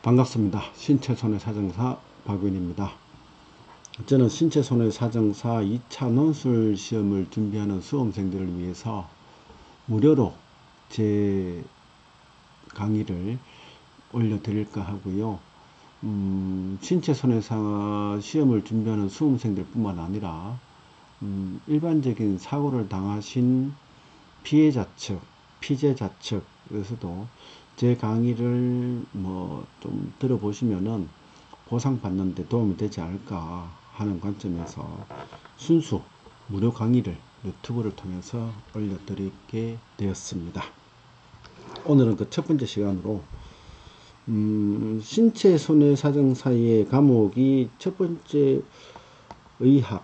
반갑습니다. 신체손해사정사 박윤입니다. 저는 신체손해사정사 2차 논술 시험을 준비하는 수험생들을 위해서 무료로 제 강의를 올려드릴까 하고요. 신체손해사 시험을 준비하는 수험생들 뿐만 아니라 일반적인 사고를 당하신 피해자 측, 피제자 측에서도 제 강의를 좀 들어보시면은 보상받는 데 도움이 되지 않을까 하는 관점에서 순수 무료 강의를 유튜브를 통해서 올려드리게 되었습니다. 오늘은 그 첫 번째 시간으로 신체손해사정사의 과목이 첫 번째 의학,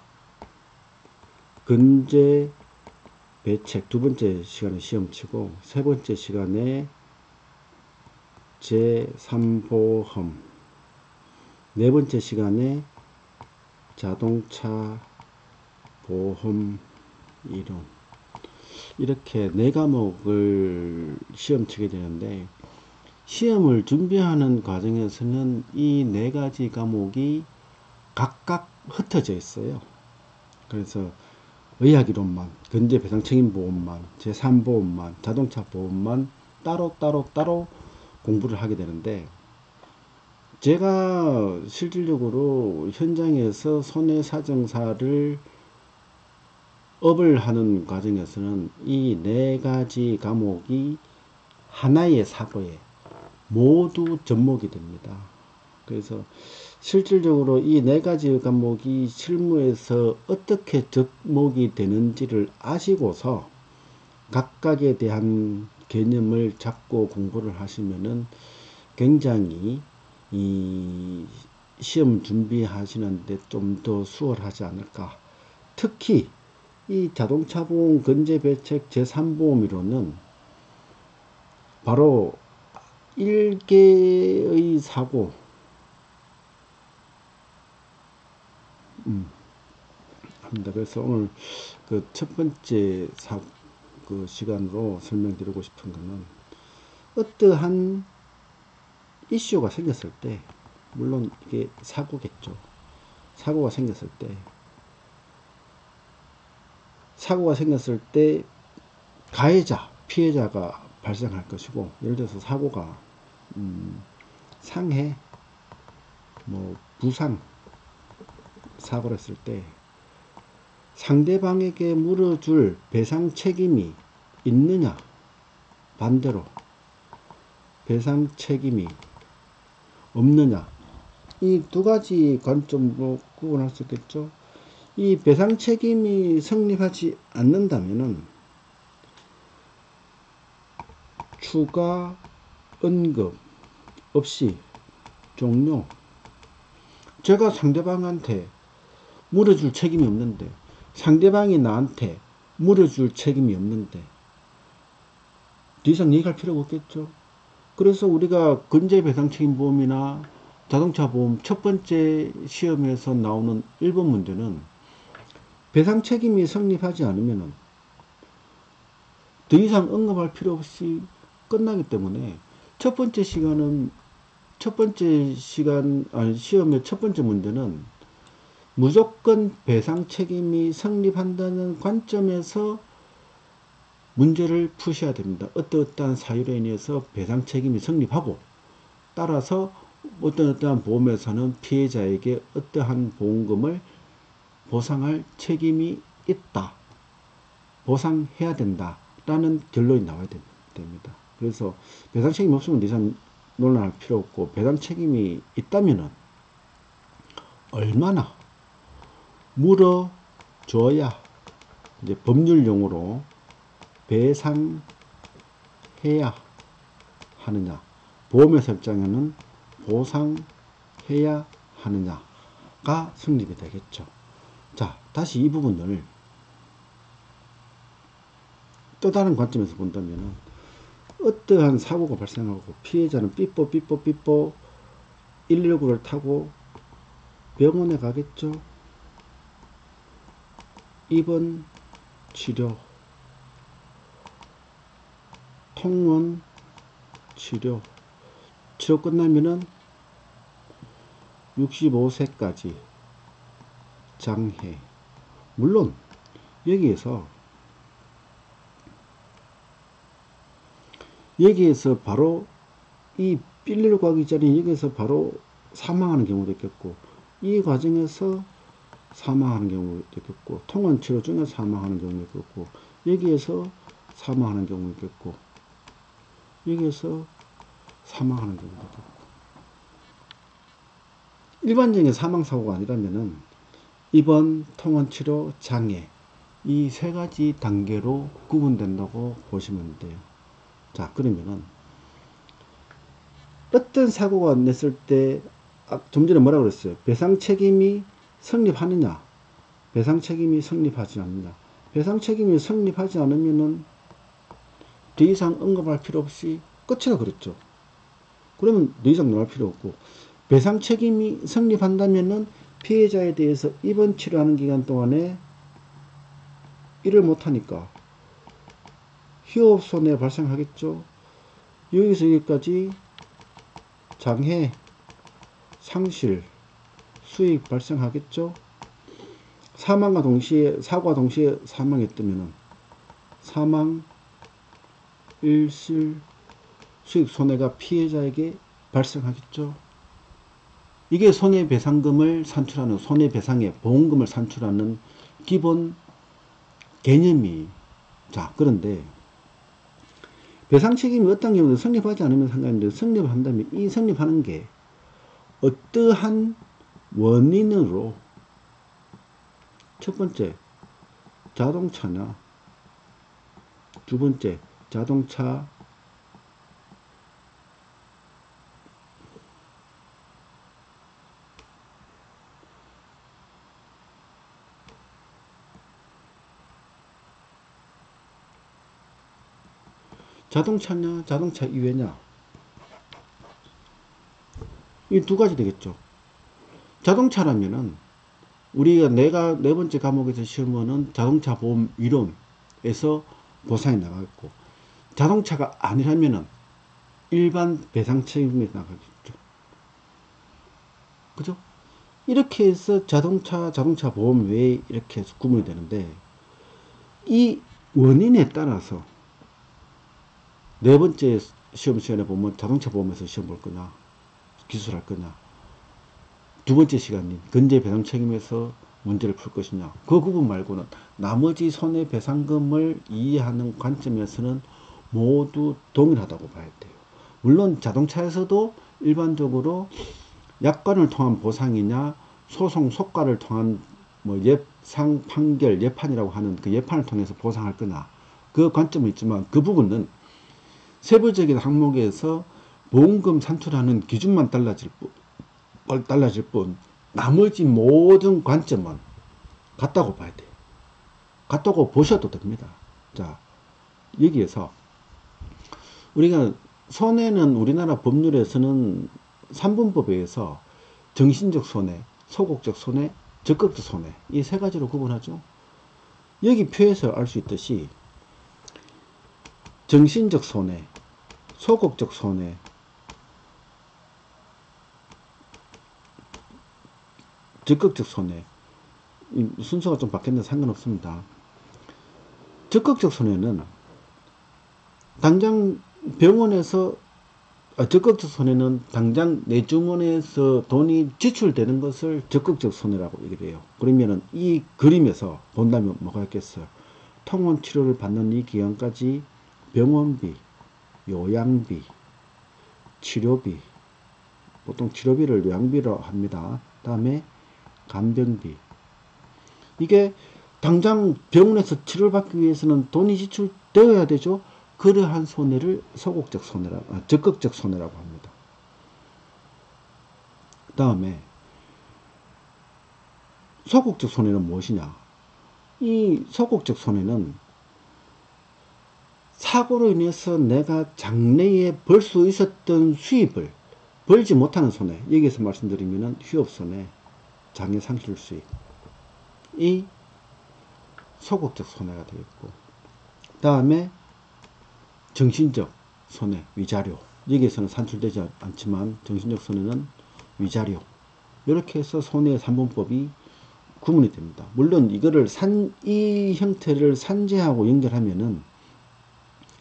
근제, 배책, 두 번째 시간에 시험치고 세 번째 시간에 제3보험, 네 번째 시간에 자동차 보험 이론, 이렇게 네 과목을 시험치게 되는데, 시험을 준비하는 과정에서는 이 네 가지 과목이 각각 흩어져 있어요. 그래서 의학이론만, 근제배상책임보험만, 제3보험만, 자동차 보험만 따로 공부를 하게 되는데, 제가 실질적으로 현장에서 손해사정사를 업을 하는 과정에서는 이 네 가지 과목이 하나의 사고에 모두 접목이 됩니다. 그래서 실질적으로 이 네 가지 과목이 실무에서 어떻게 접목이 되는지를 아시고서 각각에 대한 개념을 잡고 공부를 하시면은 굉장히 이 시험 준비하시는데 좀 더 수월하지 않을까. 특히 이 자동차보험 근제배책 제3보험이론은 바로 1개의 사고, 합니다. 그래서 오늘 그 첫 번째 그 시간으로 설명드리고 싶은 것은, 어떠한 이슈가 생겼을 때, 물론 이게 사고겠죠. 사고가 생겼을 때 가해자, 피해자가 발생할 것이고, 예를 들어서 사고가 상해, 부상 사고를 했을 때 상대방에게 물어줄 배상 책임이 있느냐, 반대로 배상 책임이 없느냐, 이 두 가지 관점으로 구분할 수 있겠죠. 이 배상 책임이 성립하지 않는다면은 추가 언급 없이 종료. 제가 상대방한테 물어줄 책임이 없는데, 상대방이 나한테 물어줄 책임이 없는데 더 이상 얘기할 필요가 없겠죠. 그래서 우리가 근제배상책임보험이나 자동차보험 첫 번째 시험에서 나오는 1번 문제는 배상책임이 성립하지 않으면 더 이상 언급할 필요 없이 끝나기 때문에 시험의 첫 번째 문제는 무조건 배상책임이 성립한다는 관점에서 문제를 푸셔야 됩니다. 어떠한 사유로 인해서 배상책임이 성립하고, 따라서 어떠한 보험에서는 피해자에게 어떠한 보험금을 보상할 책임이 있다, 보상해야 된다 라는 결론이 나와야 됩니다. 그래서 배상책임이 없으면 더 이상 논란할 필요 없고, 배상책임이 있다면 얼마나 물어줘야, 이제 법률 용어로 배상해야 하느냐, 보험회사 입장에는 보상해야 하느냐가 성립이 되겠죠. 자, 다시 이 부분을 또 다른 관점에서 본다면, 어떠한 사고가 발생하고 피해자는 삐뽀 119를 타고 병원에 가겠죠. 입원 치료, 통원 치료 끝나면은 65세까지 장해. 물론 여기에서 바로 이 빌리로 가기 전에 여기에서 바로 사망하는 경우도 있겠고, 이 과정에서 사망하는 경우도 있겠고, 통원 치료 중에 사망하는 경우도 있겠고, 여기에서 사망하는 경우도 있겠고, 여기에서 사망하는 경우도 있겠고. 일반적인 사망사고가 아니라면은 입원, 통원 치료, 장애, 이 세 가지 단계로 구분된다고 보시면 돼요. 자, 그러면은 어떤 사고가 냈을 때, 좀 전에 뭐라고 그랬어요? 배상 책임이 성립하느냐, 배상 책임이 성립하지 않느냐. 배상 책임이 성립하지 않으면은 더 이상 언급할 필요 없이 끝이라 그랬죠. 그러면 더 이상 논할 필요 없고, 배상 책임이 성립한다면은 피해자에 대해서 입원 치료하는 기간 동안에 일을 못하니까 휴업 손해 발생하겠죠. 여기서 여기까지 장해, 상실, 수익 발생하겠죠. 사고와 동시에 사망했다면은 사망, 일실, 수익 손해가 피해자에게 발생하겠죠. 이게 손해배상금을 산출하는, 손해배상의 보험금을 산출하는 기본 개념이. 자, 그런데 배상 책임이 어떤 경우는 성립하지 않으면 상관인데, 성립한다면 이 성립하는 게 어떠한 원인으로, 첫 번째 자동차냐, 두 번째 자동차 자동차냐, 자동차 이외냐, 이 두 가지 되겠죠. 자동차라면은 우리가 내가 네 번째 과목에서 시험은 자동차 보험 이론에서 보상이 나가겠고, 자동차가 아니라면은 일반 배상 책임이 나가겠죠. 그죠? 이렇게 해서 자동차 보험 외에 이렇게 해서 구분이 되는데, 이 원인에 따라서 네 번째 시험 시간에 보면 자동차 보험에서 시험 볼 거냐, 기술할 거냐, 두 번째 시간인 근제 배상 책임에서 문제를 풀 것이냐, 그 부분 말고는 나머지 손해배상금을 이해하는 관점에서는 모두 동일하다고 봐야 돼요. 물론 자동차에서도 일반적으로 약관을 통한 보상이냐, 소송 속가를 통한 뭐 예상 판결 예판이라고 하는 그 예판을 통해서 보상할 거냐, 그 관점은 있지만, 그 부분은 세부적인 항목에서 보험금 산출하는 기준만 달라질 뿐 나머지 모든 관점은 같다고 봐야 돼요. 같다고 보셔도 됩니다. 자, 여기에서 우리가 손해는 우리나라 법률에서는 3분법에 의해서 정신적 손해, 소극적 손해, 적극적 손해, 이 세 가지로 구분하죠. 여기 표에서 알 수 있듯이 정신적 손해, 소극적 손해, 적극적 손해, 순서가 좀 바뀌었는데 상관없습니다. 적극적 손해는 당장 병원에서, 적극적 손해는 당장 내 주머니에서 돈이 지출되는 것을 적극적 손해라고 얘기를 해요. 그러면은 이 그림에서 본다면 뭐가 있겠어요? 통원 치료를 받는 이 기간까지 병원비, 요양비, 치료비, 보통 치료비를 요양비로 합니다. 다음에 간병비. 이게 당장 병원에서 치료를 받기 위해서는 돈이 지출되어야 되죠. 그러한 손해를 소극적 손해라고, 적극적 손해라고 합니다. 그 다음에 소극적 손해는 무엇이냐? 이 소극적 손해는 사고로 인해서 내가 장래에 벌 수 있었던 수입을 벌지 못하는 손해, 여기에서 말씀드리면 휴업 손해, 장애 상실 수익, 이 소극적 손해가 되겠고, 다음에 정신적 손해, 위자료, 여기에서는 산출되지 않지만 정신적 손해는 위자료, 이렇게 해서 손해삼분법이 구분이 됩니다. 물론 이거를 이 형태를 산재하고 연결하면은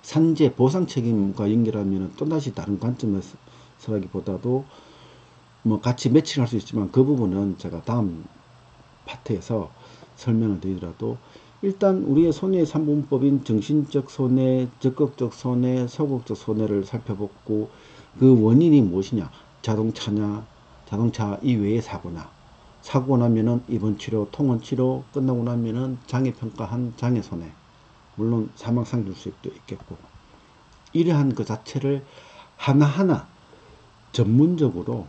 산재 보상 책임과 연결하면은 또다시 다른 관점에서라기보다도 뭐 같이 매칭할 수 있지만 그 부분은 제가 다음 파트에서 설명을 드리더라도 일단 우리의 손해의 3분법인 정신적 손해, 적극적 손해, 소극적 손해를 살펴보고 그 원인이 무엇이냐, 자동차냐, 자동차 이외의 사고냐, 사고가 나면은 입원치료, 통원치료 끝나고 나면은 장애평가한 장애손해, 물론 사망상실수익도 있겠고, 이러한 그 자체를 하나하나 전문적으로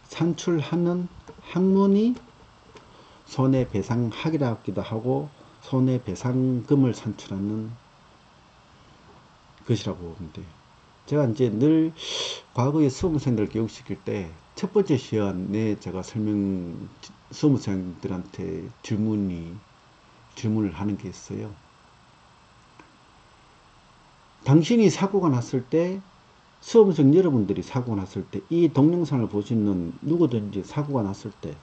산출하는 학문이 손해배상학이라기도 하고 손해배상금을 산출하는 것이라고 보면 돼요. 제가 이제 늘 과거에 수험생들 교육시킬 때 첫 번째 시간에 제가 수험생들한테 질문을 하는 게 있어요. 당신이 사고가 났을 때, 수험생 여러분들이 사고가 났을 때, 이 동영상을 보시는 누구든지 사고가 났을 때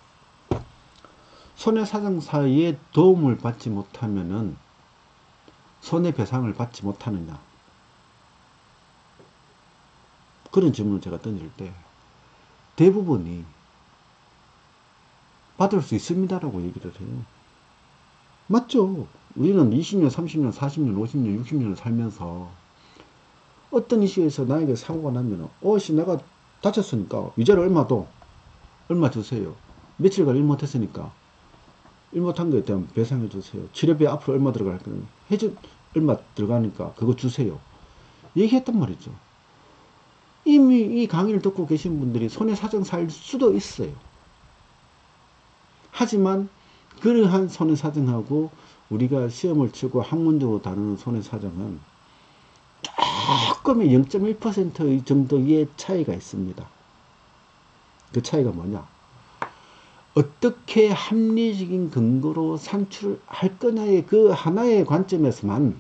손해사정사의 도움을 받지 못하면은 손해배상을 받지 못하느냐, 그런 질문을 제가 던질 때 대부분이 받을 수 있습니다라고 얘기를 해요. 맞죠? 우리는 20년, 30년, 40년, 50년, 60년을 살면서 어떤 이슈에서 나에게 사고가 나면 내가 다쳤으니까 위자료 얼마 주세요. 며칠간 일 못했으니까 일 못한 거에 대한 배상해 주세요. 치료비 앞으로 얼마 들어갈 거는 얼마 들어가니까 그거 주세요. 얘기했단 말이죠. 이미 이 강의를 듣고 계신 분들이 손해사정사일 수도 있어요. 하지만 그러한 손해사정하고 우리가 시험을 치고 학문적으로 다루는 손해사정은 조금의 0.1% 정도의 차이가 있습니다. 그 차이가 뭐냐? 어떻게 합리적인 근거로 산출할 거냐의 그 하나의 관점에서만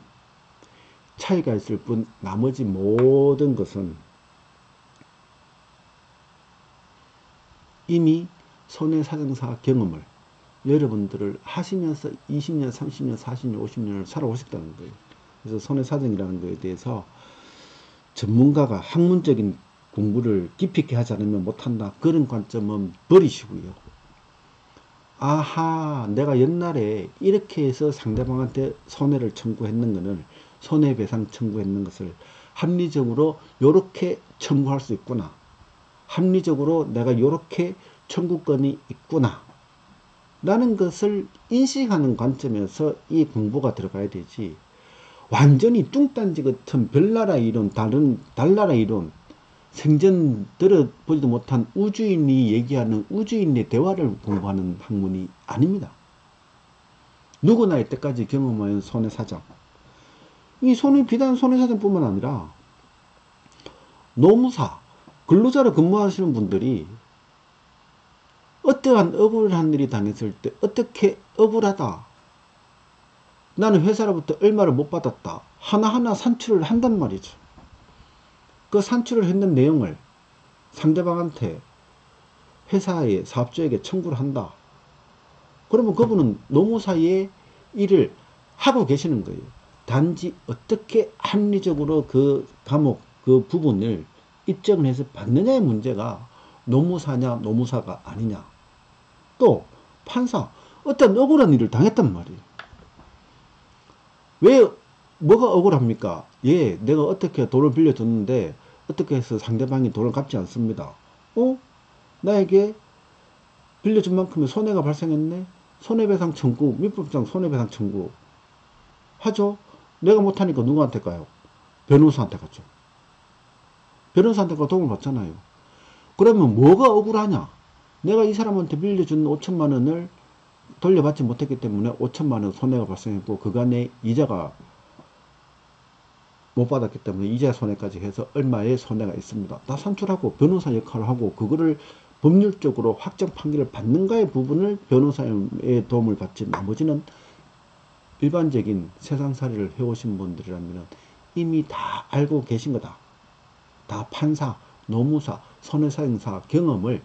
차이가 있을 뿐 나머지 모든 것은 이미 손해사정사 경험을 여러분들을 하시면서 20년, 30년, 40년, 50년을 살아오셨다는 거예요. 그래서 손해사정이라는 것에 대해서 전문가가 학문적인 공부를 깊이 있게 하지 않으면 못한다, 그런 관점은 버리시고요. 아하, 내가 옛날에 이렇게 해서 상대방한테 손해를 청구했는 것을, 손해배상 청구했는 것을 합리적으로 요렇게 청구할 수 있구나, 합리적으로 내가 요렇게 청구권이 있구나 라는 것을 인식하는 관점에서 이 공부가 들어가야 되지, 완전히 뚱딴지 같은 별나라 이론, 달나라 이론, 생전 들어보지도 못한 우주인이 얘기하는 우주인의 대화를 공부하는 학문이 아닙니다. 누구나 이때까지 경험한 손해사정, 이 비단 손해사정뿐만 아니라 노무사, 근로자로 근무하시는 분들이 어떠한 억울한 일이 당했을 때 어떻게 억울하다, 나는 회사로부터 얼마를 못 받았다, 하나하나 산출을 한단 말이죠. 그 산출을 했는 내용을 상대방한테, 회사의 사업주에게 청구를 한다. 그러면 그분은 노무사의 일을 하고 계시는 거예요. 단지 어떻게 합리적으로 그 과목, 그 부분을 입증을 해서 받느냐의 문제가 노무사냐 노무사가 아니냐. 또 판사, 어떤 억울한 일을 당했단 말이에요. 왜 뭐가 억울합니까? 내가 어떻게 돈을 빌려줬는데 어떻게 해서 상대방이 돈을 갚지 않습니다. 나에게 빌려준 만큼의 손해가 발생했네. 손해배상 청구, 민법상 손해배상 청구 하죠. 내가 못하니까 누구한테 가요? 변호사한테 가죠. 변호사한테 가 도움을 받잖아요. 그러면 뭐가 억울하냐? 내가 이 사람한테 빌려준 5천만 원을 돌려받지 못했기 때문에 5천만 원 손해가 발생했고, 그간에 이자가 못 받았기 때문에 이자 손해까지 해서 얼마의 손해가 있습니다. 다 산출하고 변호사 역할을 하고, 그거를 법률적으로 확정 판결을 받는가의 부분을 변호사의 도움을 받지, 나머지는 일반적인 세상살이를 해오신 분들이라면 이미 다 알고 계신 거다. 다 판사, 노무사, 손해사정사 경험을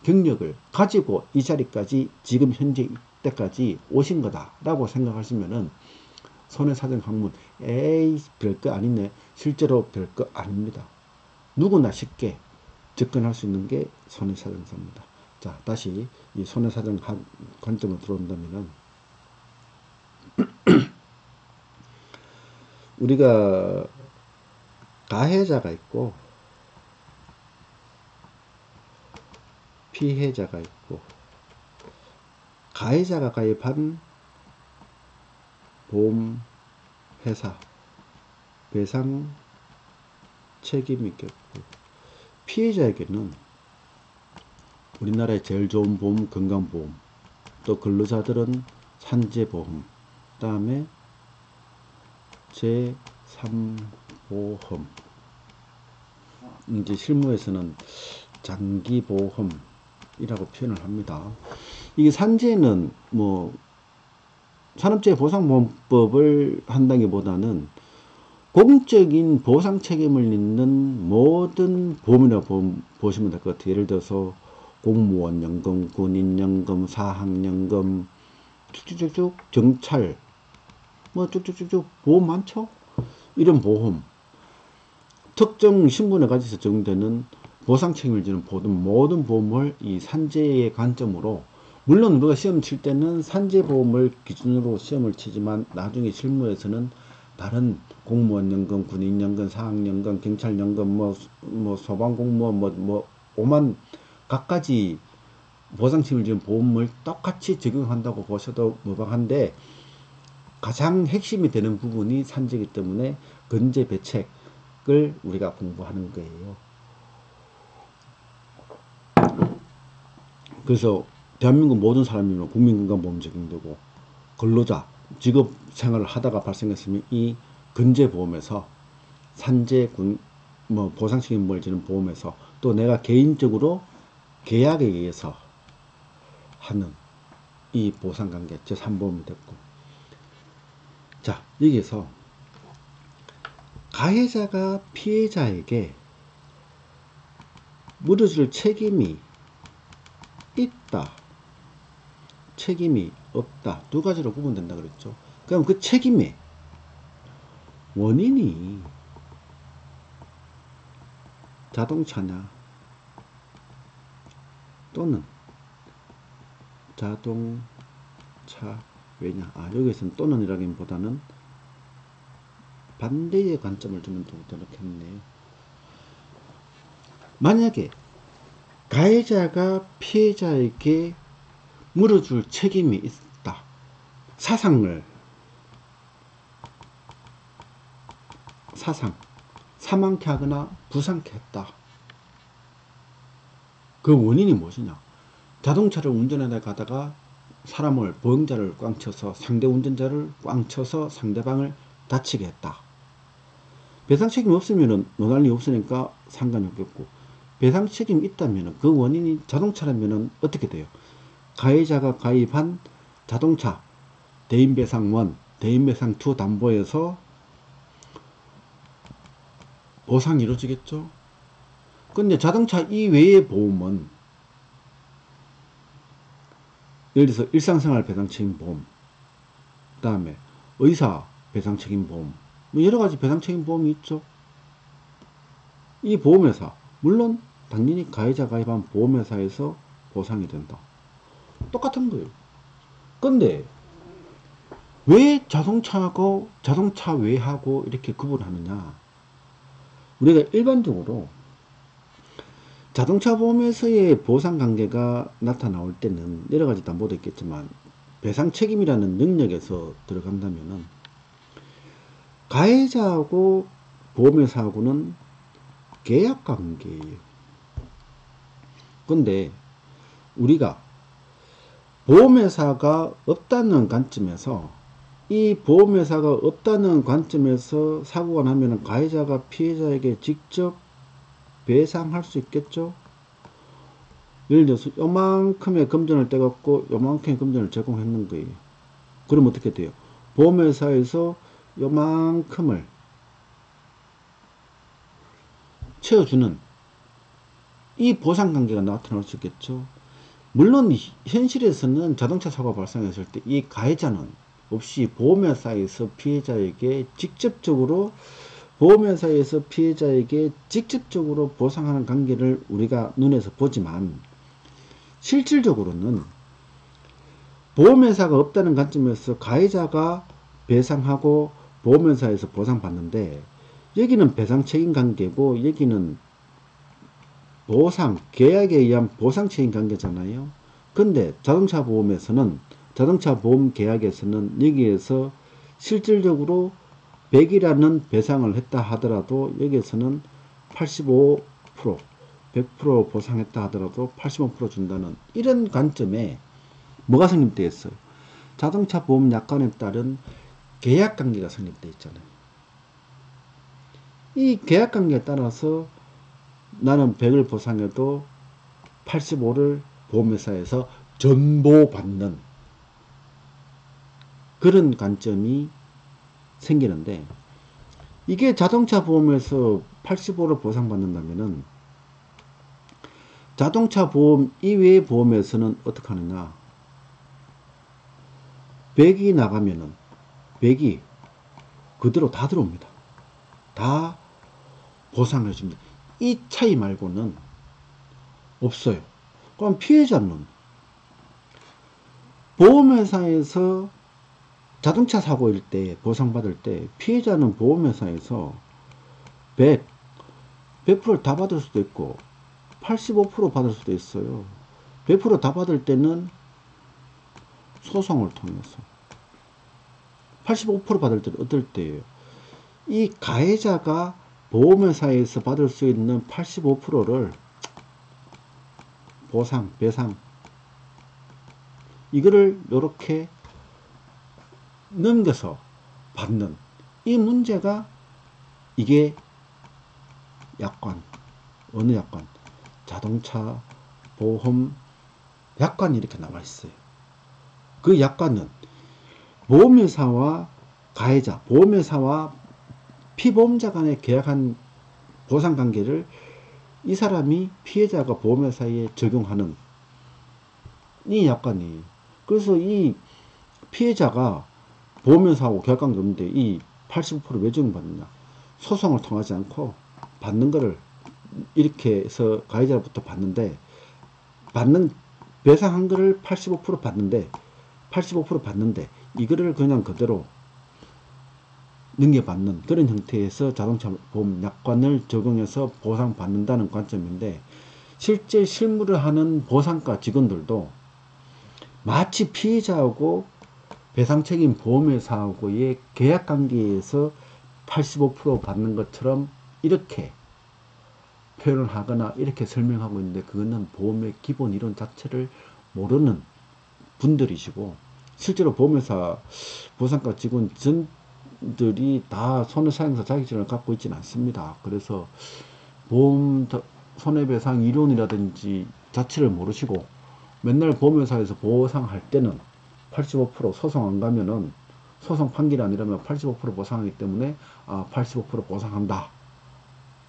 경력을 가지고 이 자리까지 지금 현재 때까지 오신 거다라고 생각하시면은 손해사정 학문 에이 별거 아니네. 실제로 별거 아닙니다. 누구나 쉽게 접근할 수 있는 게 손해사정사입니다. 자, 다시 이 손해사정 관점으로 들어온다면은 우리가 가해자가 있고 피해자가 있고, 가해자가 가입한 보험회사 배상 책임이 있겠고, 피해자에게는 우리나라의 제일 좋은 보험 건강보험, 또 근로자들은 산재보험, 그 다음에 제3보험, 이제 실무에서는 장기보험이라고 표현을 합니다. 이게 산재는 뭐 산업재해보상보험법을 한다기보다는 공적인 보상 책임을 잇는 모든 보험이라고 보시면 될 것 같아요. 예를 들어서 공무원 연금, 군인 연금, 사학 연금, 쭉쭉쭉 경찰, 뭐 쭉쭉쭉 보험 많죠? 이런 보험, 특정 신분에 가지서 적용되는 보상 책임을 지는 모든 보험을 이 산재의 관점으로, 물론 우리가 시험 칠 때는 산재보험을 기준으로 시험을 치지만 나중에 실무에서는 다른 공무원 연금, 군인 연금, 사학 연금, 경찰 연금, 뭐 소방공무원, 오만 갖가지 보상 책임을 지는 보험을 똑같이 적용한다고 보셔도 무방한데, 가장 핵심이 되는 부분이 산재이기 때문에 건재 배책을 우리가 공부하는 거예요. 그래서 대한민국 모든 사람이면 국민건강보험 적용되고, 근로자 직업 생활을 하다가 발생했으면 이 건재보험에서 산재 보상 책임을 지는 보험에서, 또 내가 개인적으로 계약에 의해서 하는 이 보상관계 제3보험이 됐고, 자, 여기에서 가해자가 피해자에게 물어줄 책임이 있다, 책임이 없다, 두 가지로 구분된다 그랬죠. 그럼 그 책임의 원인이 자동차냐 또는 자동차 왜냐, 여기서는 또는 이라기보다는 반대의 관점을 두면 더 좋겠네요. 만약에 가해자가 피해자에게 물어줄 책임이 있다, 사망케 하거나 부상케 했다. 그 원인이 무엇이냐? 자동차를 운전하다 가다가 사람을, 보행자를 꽝 쳐서, 상대 운전자를 꽝 쳐서 상대방을 다치게 했다. 배상 책임이 없으면 논할 리 없으니까 상관이 없겠고, 배상 책임이 있다면 그 원인이 자동차라면 어떻게 돼요? 가해자가 가입한 자동차 대인배상 1, 대인배상 2 담보에서 보상이 이루어지겠죠? 근데 자동차 이외의 보험은 예를 들어서 일상생활 배상책임보험, 그 다음에 의사 배상책임보험, 뭐 여러가지 배상책임보험이 있죠. 이 보험회사, 물론 당연히 가해자 가입한 보험회사에서 보상이 된다. 똑같은 거예요. 근데 왜 자동차하고 자동차 외하고 이렇게 구분하느냐? 우리가 일반적으로 자동차 보험에서의 보상 관계가 나타나올 때는 여러가지 담보도 있겠지만 배상 책임이라는 영역에서 들어간다면은 가해자하고 보험회사하고는 계약 관계예요. 근데 우리가 보험회사가 없다는 관점에서, 이 보험회사가 없다는 관점에서 사고가 나면 가해자가 피해자에게 직접 배상할 수 있겠죠? 예를 들어서 요만큼의 금전을 떼갖고 요만큼의 금전을 제공했는 거예요. 그럼 어떻게 돼요? 보험회사에서 요만큼을 채워주는 이 보상관계가 나타날 수 있겠죠. 물론 현실에서는 자동차 사고 발생했을 때 이 가해자는 없이 보험회사에서 직접적으로 보상하는 관계를 우리가 눈에서 보지만, 실질적으로는 보험회사가 없다는 관점에서 가해자가 배상하고 보험회사에서 보상받는데, 여기는 배상책임 관계고 여기는 계약에 의한 보상책임 관계잖아요. 근데 자동차 보험 계약에서는 여기에서 실질적으로 100이라는 배상을 했다 하더라도 여기에서는 85%, 100% 보상했다 하더라도 85% 준다는 이런 관점에 뭐가 성립되어 있어요? 자동차 보험 약관에 따른 계약관계가 성립되어 있잖아요. 이 계약관계에 따라서 나는 100을 보상해도 85를 보험회사에서 전보받는 그런 관점이 생기는데, 이게 자동차 보험에서 85를 보상받는다면은 자동차 보험 이외의 보험에서는 어떻게 하느냐? 100이 나가면은 100이 그대로 다 들어옵니다. 다 보상을 해줍니다. 이 차이 말고는 없어요. 그럼 피해자는 보험회사에서 자동차 사고일 때 보상받을 때 피해자는 보험회사에서 100%를 다 받을 수도 있고 85% 받을 수도 있어요. 100% 다 받을 때는 소송을 통해서, 85% 받을 때는 어떨 때예요? 이 가해자가 보험회사에서 받을 수 있는 85%를 배상 이거를 이렇게 넘겨서 받는 이 문제가, 이게 약관, 어느 약관? 자동차 보험 약관이 이렇게 나와 있어요. 그 약관은 보험회사와 가해자, 보험회사와 피보험자 간에 계약한 보상관계를 이 사람이 피해자가 보험회사에 적용하는 이 약관이, 그래서 이 피해자가 보험회사하고 계약관계 없는데 이 85% 왜 적용받느냐? 소송을 통하지 않고 받는 거를 이렇게 해서 가해자로부터 배상한 거를 85% 받는데 이거를 그냥 그대로 넘겨받는 그런 형태에서 자동차 보험 약관을 적용해서 보상받는다는 관점인데, 실제 실무를 하는 보상과 직원들도 마치 피해자하고 배상책임 보험회사하고의 계약관계에서 85% 받는 것처럼 이렇게 표현을 하거나 이렇게 설명하고 있는데, 그거는 보험의 기본 이론 자체를 모르는 분들이시고, 실제로 보험회사 보상과 직원들이 다 손해사항사 자격증을 갖고 있지는 않습니다. 그래서 보험 손해배상 이론이라든지 자체를 모르시고 맨날 보험회사에서 보상할 때는 85% 소송 안 가면은 소송 판결이 아니라면 85% 보상하기 때문에 85% 보상한다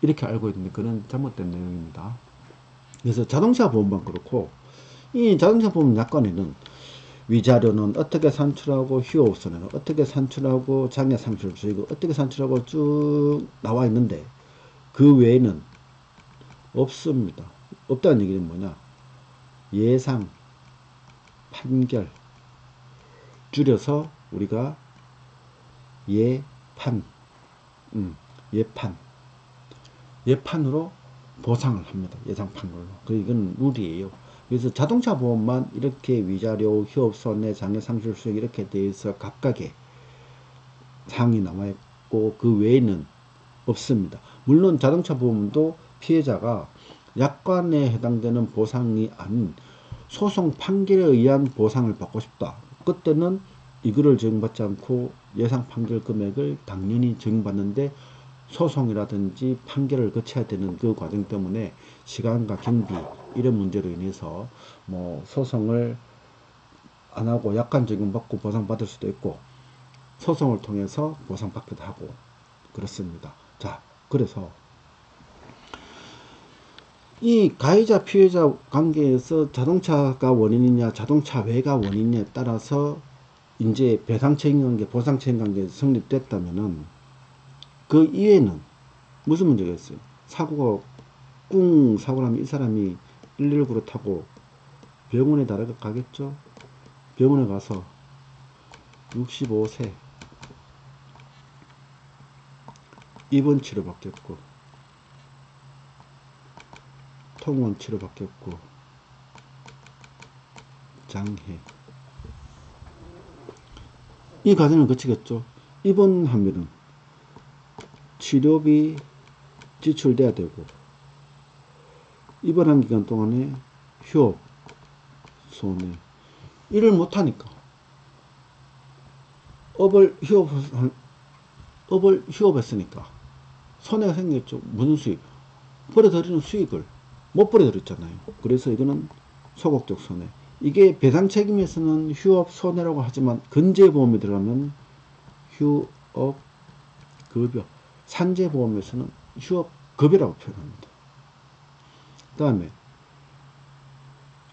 이렇게 알고 있는데, 그런 잘못된 내용입니다. 그래서 자동차 보험만 그렇고, 이 자동차 보험 약관에는 위자료는 어떻게 산출하고 휴업손해는 어떻게 산출하고 장애 상실 수익을 어떻게 산출하고 쭉 나와 있는데, 그 외에는 없습니다. 없다는 얘기는 뭐냐? 예상, 판결, 줄여서 우리가 예판, 예판으로 보상을 합니다. 예상 판결로. 이건 룰이에요. 그래서 자동차 보험만 이렇게 위자료, 휴업손해, 장애상실 수익 이렇게 대해서 각각의 사항이 나와 있고 그 외에는 없습니다. 물론 자동차 보험도 피해자가 약관에 해당되는 보상이 아닌 소송 판결에 의한 보상을 받고 싶다. 그때는 이거를 적용받지 않고 예상 판결 금액을 당연히 적용받는데, 소송이라든지 판결을 거쳐야 되는 그 과정 때문에 시간과 경비 이런 문제로 인해서 뭐 소송을 안 하고 약관 적용받고 보상받을 수도 있고, 소송을 통해서 보상받기도 하고 그렇습니다. 자, 그래서 이 가해자 피해자 관계에서 자동차가 원인이냐 자동차 외가 원인이냐에 따라서 이제 배상 책임 관계 보상 책임 관계 성립됐다면은 그 이외에는 무슨 문제가 있어요? 사고가 꿍 사고 나면 이 사람이 119를 타고 병원에 가겠죠? 병원에 가서 65세 입원 치료 받겠고 통원 치료 받겠고 장해 이 과정을 거치겠죠. 입원하면은 치료비 지출돼야 되고 입원한 기간 동안에 휴업 손해 일을 못하니까 업을 휴업했으니까 손해가 생겼죠. 무슨 수익? 벌어들이는 수익을 못 벌어들였잖아요. 그래서 이거는 소극적 손해. 이게 배상 책임에서는 휴업 손해라고 하지만 근제보험에 들어가면 휴업 급여, 산재보험에서는 휴업 급여라고 표현합니다. 그 다음에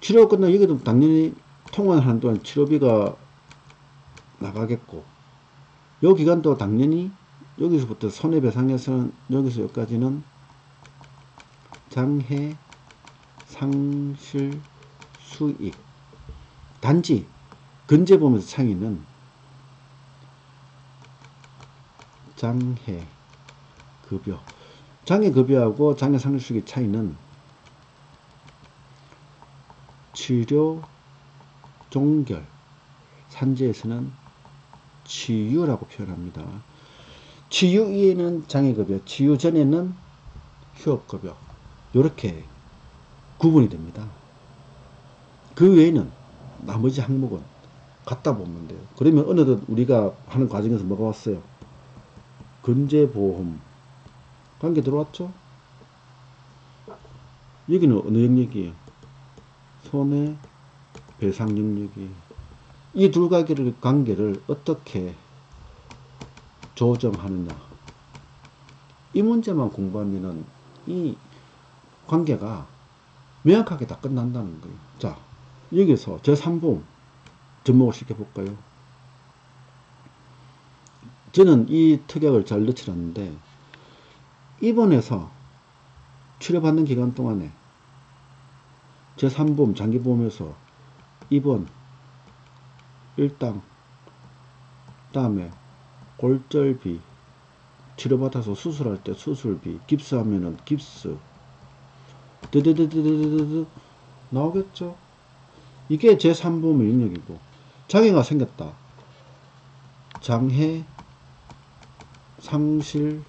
치료 끝나고 여기도 당연히 통원하는 동안 치료비가 나가겠고 요 기간도 당연히 여기서부터 손해배상에서는 여기서 여기까지는 장해 상실 수익 단지 근제보험에서 차이는 장해 급여 장해 급여하고 장해 상실 수익의 차이는 치료 종결 산재에서는 치유라고 표현합니다. 치유 이에는 장해급여, 치유 전에는 휴업급여 이렇게 구분이 됩니다. 그 외에는 나머지 항목은 갖다 보면 돼요. 그러면 어느덧 우리가 하는 과정에서 뭐가 왔어요? 근제보험 관계 들어왔죠? 여기는 어느 영역이에요? 손해배상 영역이에요. 이 둘 관계를 어떻게 조정하느냐. 이 문제만 공부하면은 이 관계가 명확하게 다 끝난다는 거예요. 자, 여기서 제3보험 접목을 시켜볼까요? 저는 이 특약을 잘 넣지 않는데 입원해서 치료받는 기간 동안에 제3보험 장기보험에서 입원 일당 다음에 골절비 치료받아서 수술할 때 수술비 깁스하면은 깁스 드드드드드드 나오겠죠. 이게 제3보험의 영역이고 장애가 생겼다. 장해 상실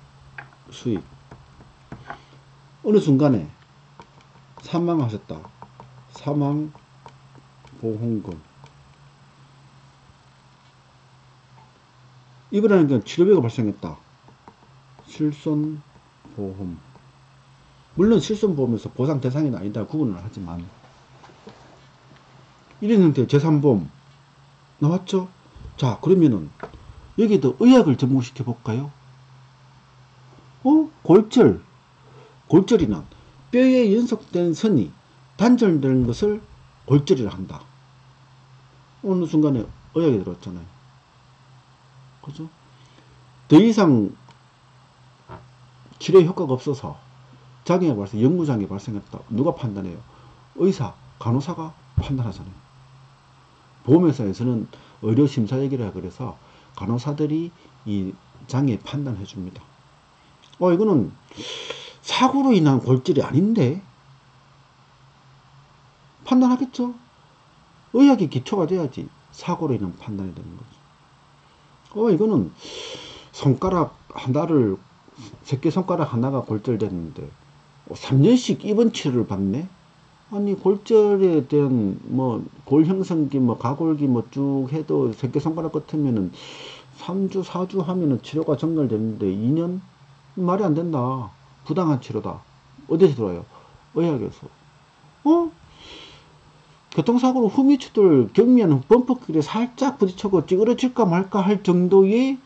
수익 어느 순간에 사망하셨다. 사망보험금 입원하는 건 치료비가 발생했다. 실손보험 물론 실손보험에서 보상 대상이 아니다 구분을 하지만 이런 형태의 제3보험 나왔죠? 자 그러면은 여기도 의학을 접목시켜 볼까요? 골절이는 뼈에 연속된 선이 단절된 것을 골절이라 한다. 어느 순간에 의학이 들어왔잖아요. 그죠? 더 이상 치료 효과가 없어서 장애가 발생, 영구장애 발생했다. 누가 판단해요? 의사, 간호사가 판단하잖아요. 보험회사에서는 의료심사역이라 그래서 간호사들이 이 장애 판단해 줍니다. 이거는 사고로 인한 골절이 아닌데 판단하겠죠? 의학이 기초가 돼야지 사고로 인한 판단이 되는 거죠. 이거는 손가락 하나를 새끼손가락 하나가 골절됐는데 3년씩 입원 치료를 받네? 아니 골절에 대한 골형성기 가골기 쭉 해도 새끼손가락 같으면은 3주 4주 하면은 치료가 정렬됐는데 2년? 말이 안 된다. 부당한 치료다. 어디서 들어와요? 의학에서. 교통사고로 후미추들 경미한 범퍼길에 살짝 부딪히고 찌그러질까 말까 할 정도의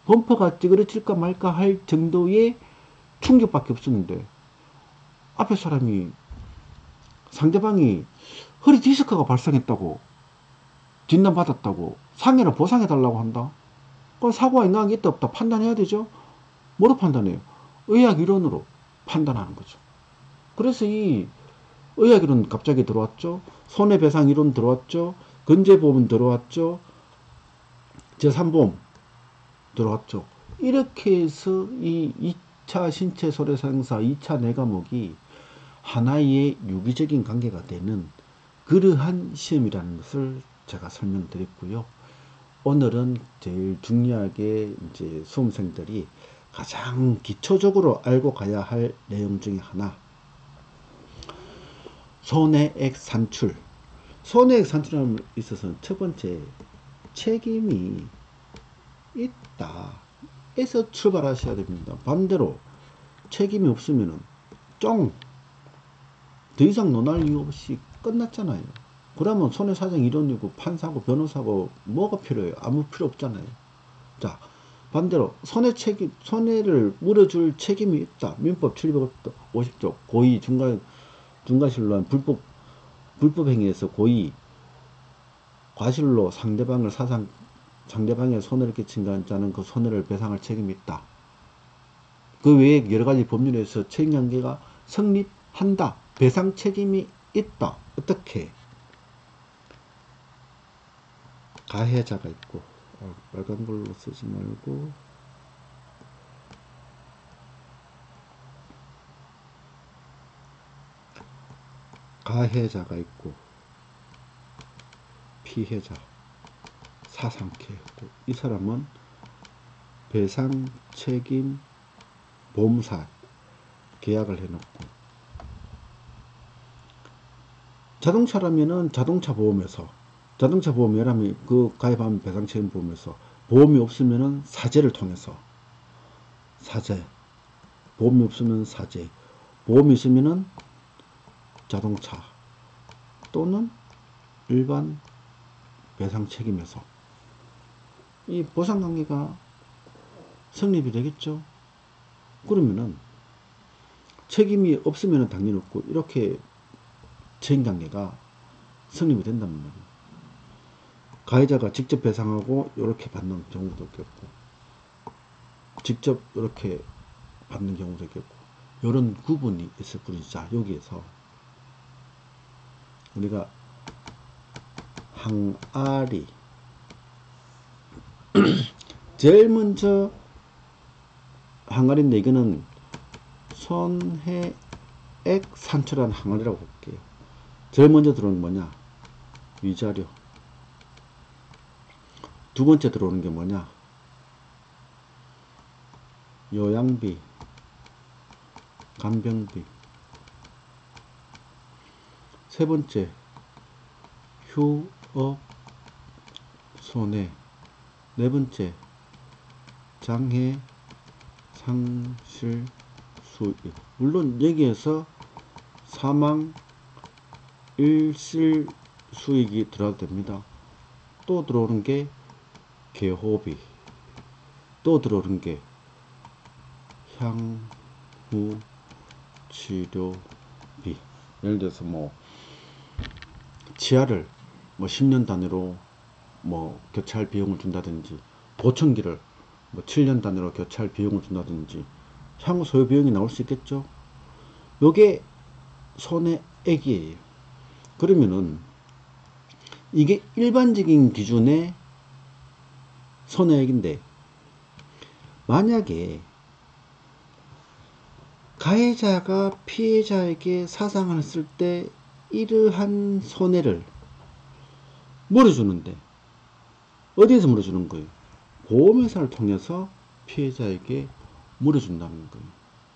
범퍼가 찌그러질까 말까 할 정도의 충격밖에 없었는데 앞에 사람이 상대방이 허리 디스크가 발생했다고 진단 받았다고 상해를 보상해 달라고 한다. 그럼 사고가 있나 있다 없다 판단해야 되죠. 뭐로 판단해요? 의학 이론으로 판단하는 거죠. 그래서 이 의학 이론 갑자기 들어왔죠. 손해배상 이론 들어왔죠. 건재보험 들어왔죠. 제3보험 들어왔죠. 이렇게 해서 이 2차 신체 손해상사 2차 뇌과목이 하나의 유기적인 관계가 되는 그러한 시험이라는 것을 제가 설명드렸고요. 오늘은 제일 중요하게 이제 수험생들이 가장 기초적으로 알고 가야 할 내용 중에 하나, 손해액 산출. 손해액 산출함에 있어서는 첫 번째, 책임이 있다 에서 출발하셔야 됩니다. 반대로 책임이 없으면은 더 이상 논할 이유 없이 끝났잖아요. 그러면 손해사정 이론이고 판사고 변호사고 뭐가 필요해요? 아무 필요 없잖아요. 자, 반대로 손해를 물어줄 책임이 있다. 민법 750조 고의 중과실로 한 불법 행위에서 고의 과실로 상대방의 손해를 끼친 자는 그 손해를 배상할 책임이 있다. 그 외에 여러 가지 법률에서 책임관계가 성립한다. 배상 책임이 있다. 어떻게? 가해자가 있고, 빨간 걸로 쓰지 말고, 가해자가 있고, 피해자, 사상케. 이 사람은 배상 책임 보험사 계약을 해놓고, 자동차라면은 자동차 보험이라면 그 가입하면 배상 책임 보험에서, 보험이 없으면은 사제를 통해서 보험이 없으면 사제, 보험이 있으면은 자동차 또는 일반 배상 책임에서 이 보상 관계가 성립이 되겠죠. 그러면은 책임이 없으면은 당연히 없고, 이렇게 책임 관계가 성립이 된단 말이에요. 가해자가 직접 배상하고 이렇게 받는 경우도 있겠고, 직접 이렇게 받는 경우도 있겠고, 이런 구분이 있을 뿐이지. 자, 여기에서 우리가 항아리 제일 먼저 항아리인데, 이거는 손해액 산출한 항아리라고 볼게요. 제일 먼저 들어오는 게 뭐냐? 위자료. 두 번째 들어오는 게 뭐냐? 요양비, 간병비. 세 번째, 휴업 손해. 네 번째, 장해 상실 수익. 물론 여기에서 사망 일실 수익이 들어가도 됩니다. 또 들어오는 게 개호비, 또 들어오는 게 향후 치료비. 예를 들어서 뭐 치아를 뭐 10년 단위로 뭐 교체할 비용을 준다든지, 보청기를 뭐 7년 단위로 교체할 비용을 준다든지, 향후 소요 비용이 나올 수 있겠죠. 요게 손해액이에요. 그러면은 이게 일반적인 기준의 손해액인데, 만약에 가해자가 피해자에게 사상을 했을 때 이러한 손해를 물어주는데, 어디에서 물어주는 거예요? 보험회사를 통해서 피해자에게 물어준다는 거예요.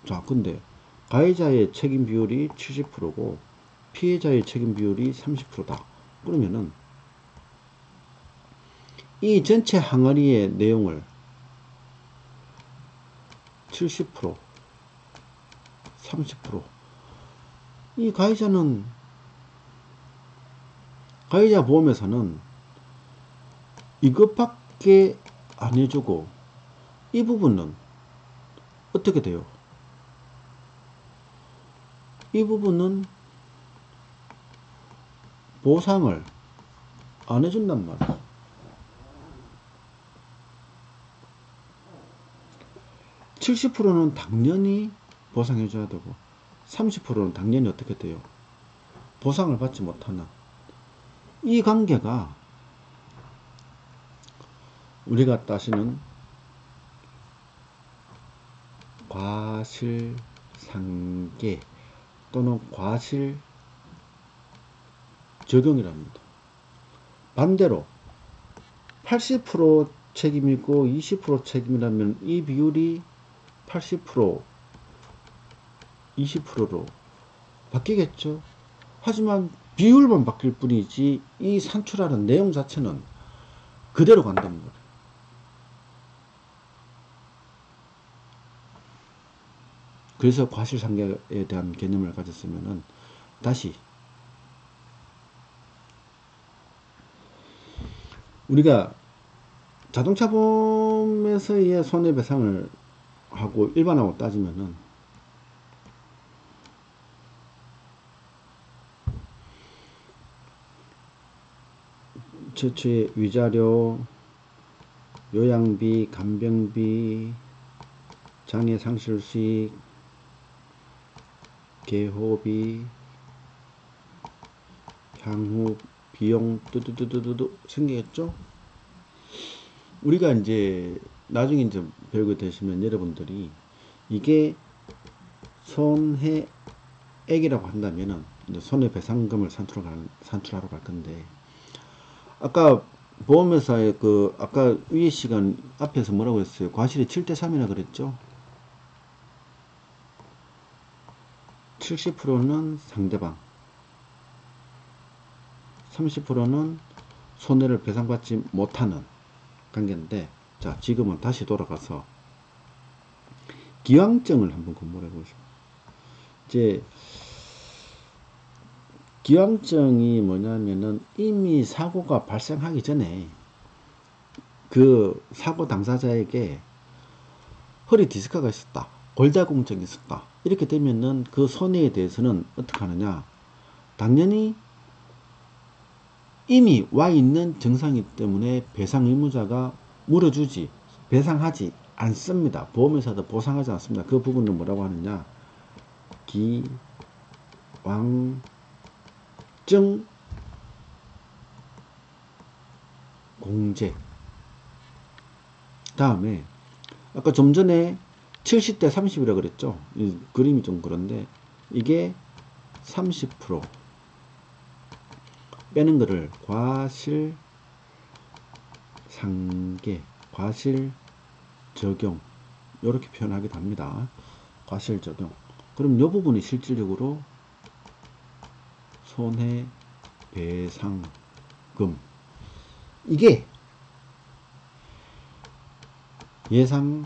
자, 근데 가해자의 책임 비율이 70%고 피해자의 책임 비율이 30%다. 그러면은 이 전체 항아리의 내용을 70%, 30%, 이 가해자 보험회사는 이것밖에 안 해주고, 이 부분은 어떻게 돼요? 이 부분은 보상을 안 해준단 말이야. (70%는) 당연히 보상해줘야 되고 30%는 당연히 어떻게 돼요? 보상을 받지 못하는 이 관계가 우리가 따지는 과실상계 또는 과실적용이랍니다. 반대로 80% 책임이고 20% 책임이라면 이 비율이 80% 20%로 바뀌겠죠. 하지만 비율만 바뀔 뿐이지 이 산출하는 내용 자체는 그대로 간다는 거예요. 그래서 과실상계에 대한 개념을 가졌으면은 다시 우리가 자동차 보험에서의 손해배상을 하고 일반하고 따지면은 최초의 위자료, 요양비, 간병비, 장애 상실 수익, 개호비, 향후 비용 뚜두두두두 생기겠죠? 우리가 이제 나중에 이제 배우게 되시면 여러분들이 이게 손해액이라고 한다면은 이제 손해배상금을 산출하러 갈 건데, 아까 보험회사의 아까 위에 시간 앞에서 뭐라고 했어요? 과실이 7대3이라 그랬죠? 70%는 상대방, 30%는 손해를 배상받지 못하는 관계인데, 자, 지금은 다시 돌아가서 기왕증을 한번 공부를 해보시죠. 이제 기왕증이 뭐냐면은 이미 사고가 발생하기 전에 그 사고 당사자에게 허리 디스크가 있었다, 골다공증이 있었다, 이렇게 되면은 그 손해에 대해서는 어떻게 하느냐, 당연히 이미 와 있는 증상이기 때문에 배상 의무자가 물어주지, 배상하지 않습니다. 보험회사도 보상하지 않습니다. 그 부분을 뭐라고 하느냐, 기왕증 공제. 다음에 아까 좀 전에 70대 30이라 그랬죠. 이 그림이 좀 그런데 이게 30% 빼는 거를 과실 상계, 과실 적용, 이렇게 표현하기도 합니다. 과실 적용. 그럼 이 부분이 실질적으로 손해배상금, 이게 예상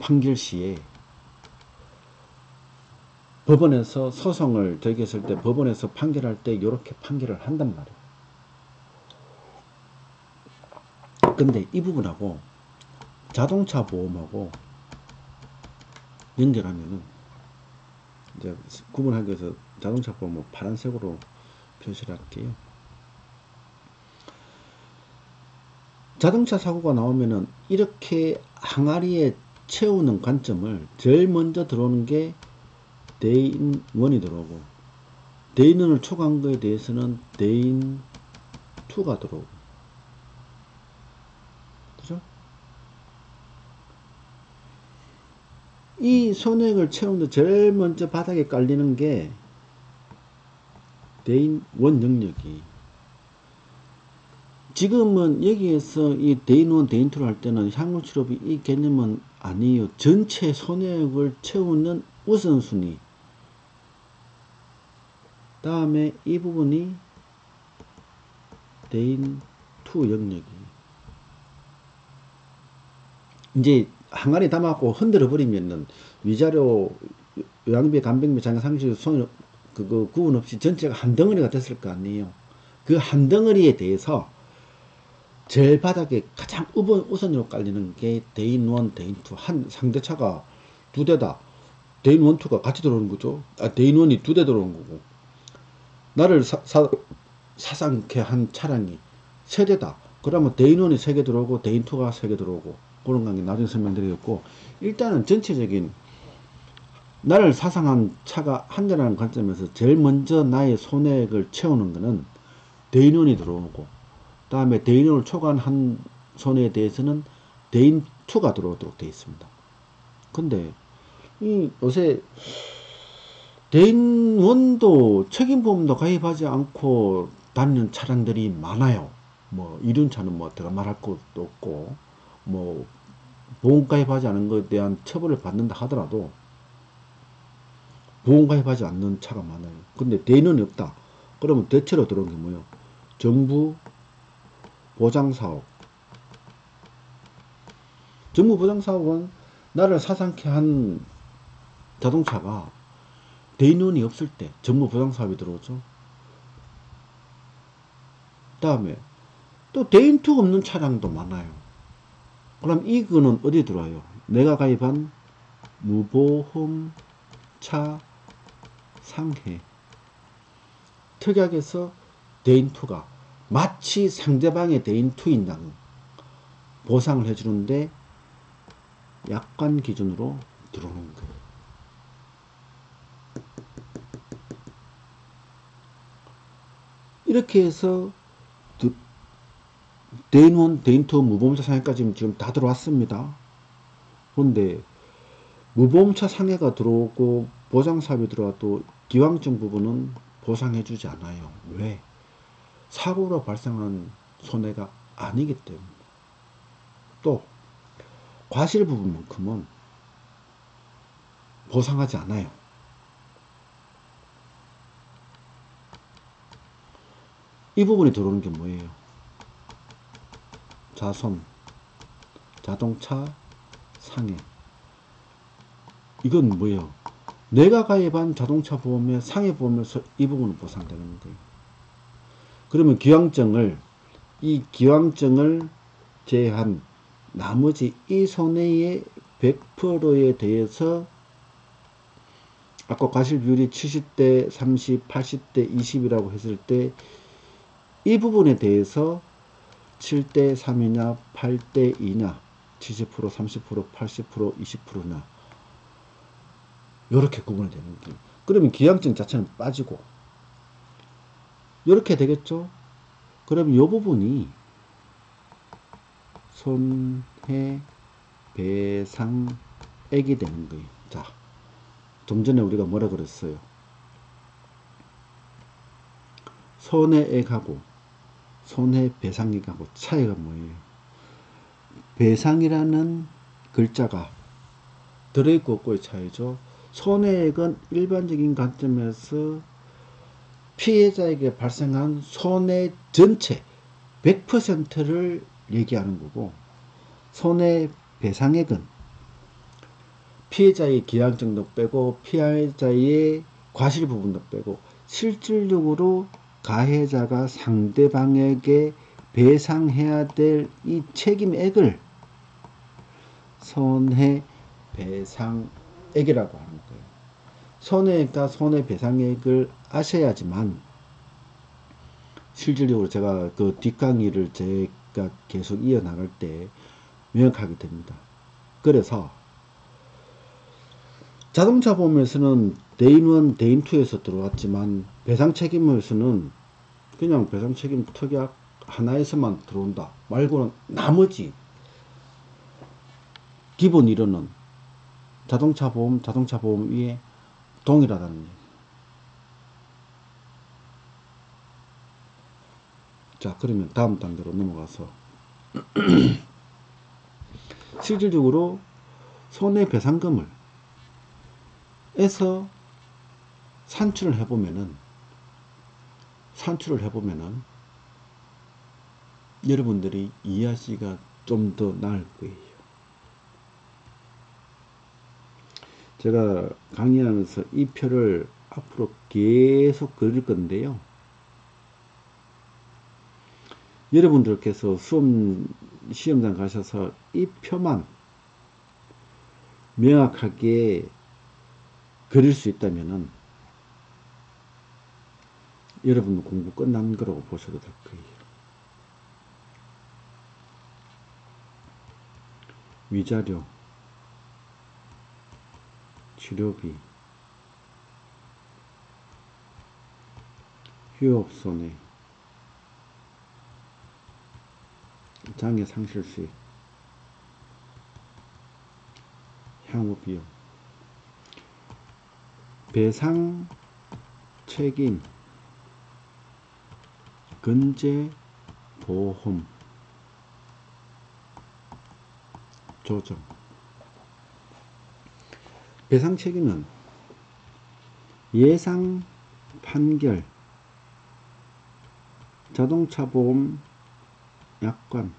판결 시에 법원에서 소송을 제기했을 때, 법원에서 판결할 때 이렇게 판결을 한단 말이에요. 근데 이 부분하고 자동차 보험하고 연결하면은 이제 구분하기 위해서 자동차 보험을 파란색으로 표시를 할게요. 자동차 사고가 나오면은 이렇게 항아리에 채우는 관점을 제일 먼저 들어오는 게 대인 1이 들어오고, 대인 1을 초과한 거에 대해서는 대인 2가 들어오고, 그죠? 이 손해액을 채우는데 제일 먼저 바닥에 깔리는 게 대인 1 영역이, 지금은 여기에서 이 대인 1, 대인 2를 할 때는 향후치료비 이 개념은 아니에요. 전체 손해액을 채우는 우선순위. 다음에 이 부분이 대인 2 영역이. 이제 항아리 담아갖고 흔들어 버리면은 위자료, 요양비, 간병비, 장애 상실 손해 그거 구분 없이 전체가 한 덩어리가 됐을 거 아니에요. 그 한 덩어리에 대해서 제일 바닥에 가장 우선으로 깔리는 게 대인 1, 대인 2. 한 상대차가 두 대다. 대인 1, 2가 같이 들어오는 거죠. 대인 1이 2대 들어오는 거고, 나를 사상케 한 차량이 3대다. 그러면 대인 1이 3개 들어오고 대인 2가 3개 들어오고, 그런 관계 나중에 설명드리겠고, 일단은 전체적인 나를 사상한 차가 한 대라는 관점에서 제일 먼저 나의 손해액을 채우는 것은 대인 1이 들어오고, 다음에 대인 1을 초과한 손해에 대해서는 대인 2가 들어오도록 되어 있습니다. 근데 요새 대인 1도 책임보험도 가입하지 않고 다니는 차량들이 많아요. 뭐 이륜차는 뭐 제가 말할 것도 없고, 뭐 보험 가입하지 않은 것에 대한 처벌을 받는다 하더라도 보험 가입하지 않는 차가 많아요. 근데 대인 1이 없다. 그러면 대체로 들어온 게 뭐예요? 정부 보장사업. 정부 보장사업은 나를 사상케 한 자동차가 대인 1이 없을 때 정부 보장사업이 들어오죠. 다음에 또 대인 2가 없는 차량도 많아요. 그럼 이거는 어디 들어와요? 내가 가입한 무보험차 상해. 특약에서 대인 2가 마치 상대방의 대인 2인 양 보상을 해주는데 약관 기준으로 들어오는 거예요. 이렇게 해서 대인 1, 대인 2 무보험차 상해까지 지금 다 들어왔습니다. 그런데 무보험차 상해가 들어오고 보장사업이 들어와도 기왕증 부분은 보상해주지 않아요. 왜? 사고로 발생한 손해가 아니기 때문에. 또 과실 부분만큼은 보상하지 않아요. 이 부분이 들어오는 게 뭐예요? 자손, 자동차 상해. 이건 뭐예요? 내가 가입한 자동차 보험에 상해 보험에서 이 부분은 보상되는 거예요. 그러면 이 기왕증을 제한 나머지 이 손해의 100%에 대해서 아까 과실 비율이 70대 30, 80대 20이라고 했을 때 이 부분에 대해서 7대 3이냐 8대 2냐 70%, 30%, 80%, 20%냐 이렇게 구분이 되는 거예요. 그러면 기왕증 자체는 빠지고 이렇게 되겠죠. 그럼 이 부분이 손해배상액이 되는 거예요. 자, 좀 전에 우리가 뭐라 그랬어요? 손해액하고 손해배상액하고 차이가 뭐예요? 배상이라는 글자가 들어있고 없고의 차이죠. 손해액은 일반적인 관점에서 피해자에게 발생한 손해 전체 100%를 얘기하는 거고, 손해배상액은 피해자의 기량증도 빼고 피해자의 과실 부분도 빼고 실질적으로 가해자가 상대방에게 배상해야 될 이 책임액을 손해배상액이라고 하는 거예요. 손해액과 손해배상액을 아셔야지만 실질적으로 제가 그 뒷강의를 제가 계속 이어나갈 때 명확하게 됩니다. 그래서 자동차 보험에서는 대인 1, 대인 2에서 들어왔지만 배상 책임에서는 그냥 배상 책임 특약 하나에서만 들어온다 말고는 나머지 기본 이론은 자동차 보험 위에 동일하다는 얘기. 자, 그러면 다음 단계로 넘어가서 실질적으로 손해배상금을 에서 산출을 해보면은 여러분들이 이해하시기가 좀 더 나을 거예요. 제가 강의하면서 이 표를 앞으로 계속 그릴 건데요. 여러분들께서 시험장 가셔서 이 표만 명확하게 이해하시면 그릴 수 있다면은 여러분 공부 끝난 거라고 보셔도 될 거예요. 위자료, 치료비, 휴업손해, 장애 상실 수익, 향후 비용, 배상 책임, 근제 보험, 조정. 배상 책임은 예상 판결, 자동차 보험, 약관,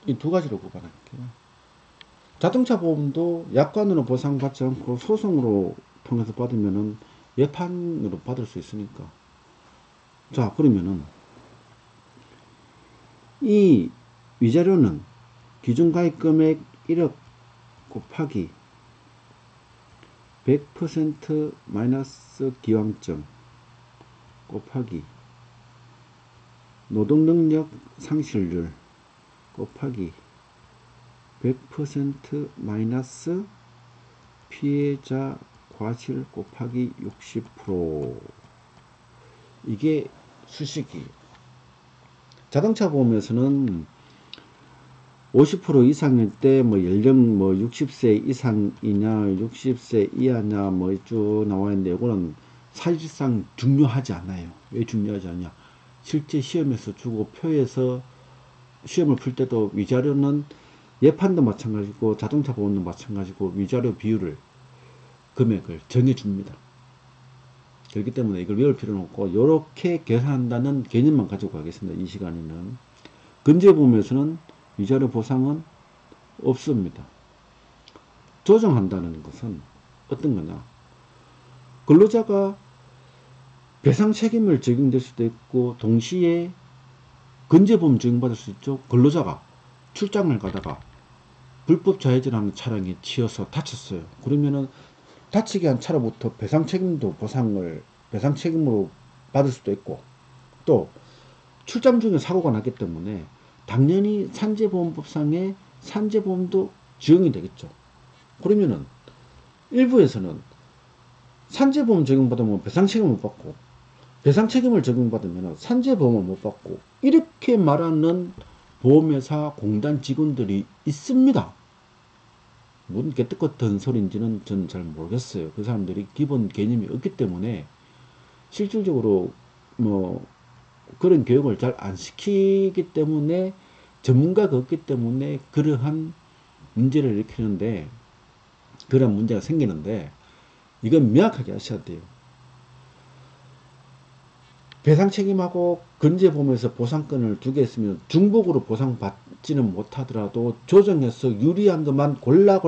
이 두 가지로 구분할게요. 자동차 보험도 약관으로 보상받지 않고 소송으로 통해서 받으면은 예판으로 받을 수 있으니까. 자, 그러면은 이 위자료는 기준가입금액 1억 곱하기 100% 마이너스 기왕점 곱하기 노동능력 상실률 곱하기 100% 마이너스 피해자 과실 곱하기 60%. 이게 수식이. 자동차 보험에서는 50% 이상일 때 뭐 연령 뭐 60세 이상이냐 60세 이하냐 뭐 쭉 나와 있는데 이거는 사실상 중요하지 않아요. 왜 중요하지 않냐? 실제 시험에서 주고 표에서 시험을 풀 때도 위자료는 예판도 마찬가지고 자동차 보험도 마찬가지고 위자료 비율을 금액을 정해줍니다. 그렇기 때문에 이걸 외울 필요는 없고 이렇게 계산한다는 개념만 가지고 가겠습니다. 이 시간에는. 근제보험에서는 위자료 보상은 없습니다. 조정한다는 것은 어떤 거냐? 근로자가 배상 책임을 적용될 수도 있고 동시에 근제보험 적용받을 수 있죠. 근로자가 출장을 가다가 불법 좌회전하는 차량에 치여서 다쳤어요. 그러면은 다치게 한 차로부터 배상 책임도 배상 책임으로 받을 수도 있고, 또 출장 중에 사고가 났기 때문에 당연히 산재보험법상에 산재보험도 적용이 되겠죠. 그러면은 일부에서는 산재보험 적용받으면 배상 책임을 못 받고, 배상 책임을 적용받으면 산재보험을 못 받고, 이렇게 말하는 보험회사 공단 직원들이 있습니다. 뭔 개떡같은 소리인지는 저는 잘 모르겠어요. 그 사람들이 기본 개념이 없기 때문에 실질적으로 뭐 그런 교육을 잘 안 시키기 때문에 전문가가 없기 때문에 그러한 문제를 일으키는데, 그런 문제가 생기는데, 이건 명확하게 하셔야 돼요. 배상 책임하고 근제보험에서 보상권을 두 개 있으면 중복으로 보상받지는 못하더라도 조정해서 유리한 것만 골라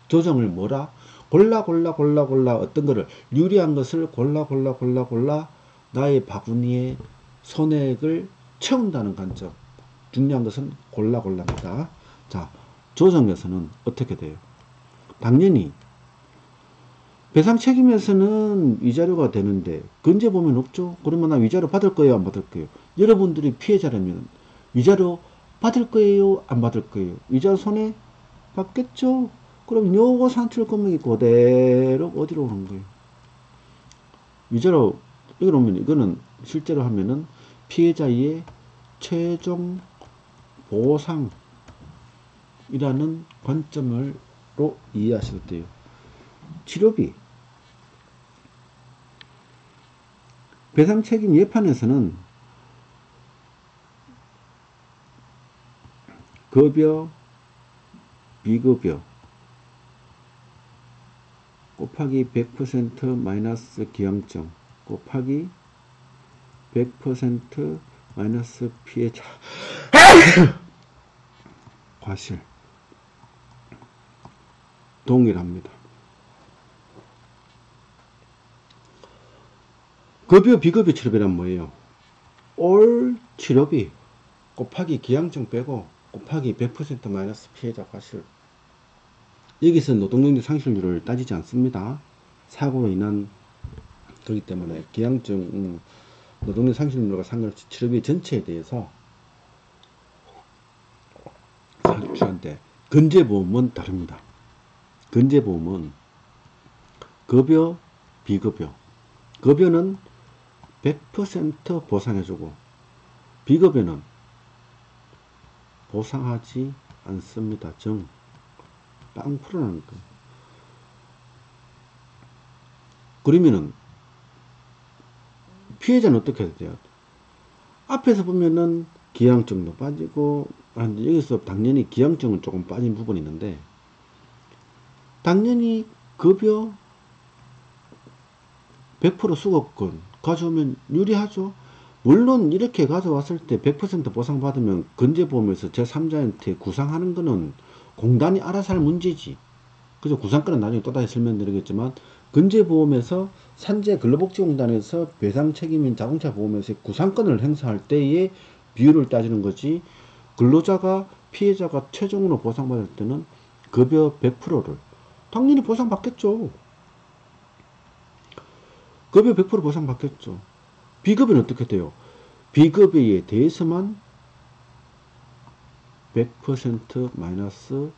조정을 뭐라? 골라 어떤 거를 유리한 것을 골라 나의 바구니에 손해액을 채운다는 관점. 중요한 것은 골라입니다. 자, 조정에서는 어떻게 돼요? 당연히 배상 책임에서는 위자료가 되는데 근제보험은 없죠. 그러면 나 위자료 받을 거예요, 안 받을 거예요? 여러분들이 피해자라면 위자료 받을 거예요, 안 받을 거예요? 위자료 손해 받겠죠. 그럼 요거 산출 금액이 그대로 어디로 오는 거예요? 위자료 이거는 실제로 하면은 피해자의 최종 보상이라는 관점으로 이해하셔도 돼요. 치료비. 배상 책임 예판에서는 급여, 비급여 곱하기 100% 마이너스 기형점 곱하기 100% 마이너스 피해자 과실 동일합니다. 급여 비급여 치료비란 뭐예요? 올 치료비 곱하기 기형점 빼고 곱하기 100% 마이너스 피해자 과실. 여기서 노동력의 상실률을 따지지 않습니다. 사고로 인한 그렇기 때문에 기한적 노동력 상실률과 상관없이 치료비 전체에 대해서 산출한데, 건재보험은 다릅니다. 건재보험은 급여, 비급여. 급여는 100% 보상해주고 비급여는 보상하지 않습니다. 빵 풀어나는 거예요. 그러면은 피해자는 어떻게 해야 돼요? 앞에서 보면은 기항증도 빠지고, 여기서 당연히 기항증은 조금 빠진 부분이 있는데, 당연히 급여 100% 수거권 가져오면 유리하죠. 물론 이렇게 가져왔을 때 100% 보상받으면 건재보험에서 제3자한테 구상하는 거는 공단이 알아서 할 문제지. 그래서 구상권은 나중에 또다시 설명드리겠지만, 건재보험에서 산재 근로복지공단에서 배상 책임인 자동차 보험에서 구상권을 행사할 때의 비율을 따지는 거지, 근로자가 피해자가 최종으로 보상받을 때는 급여 100%를 당연히 보상받겠죠. 급여 100% 보상받겠죠. 비급여는 어떻게 돼요? 비급여에 대해서만 100% 마이너스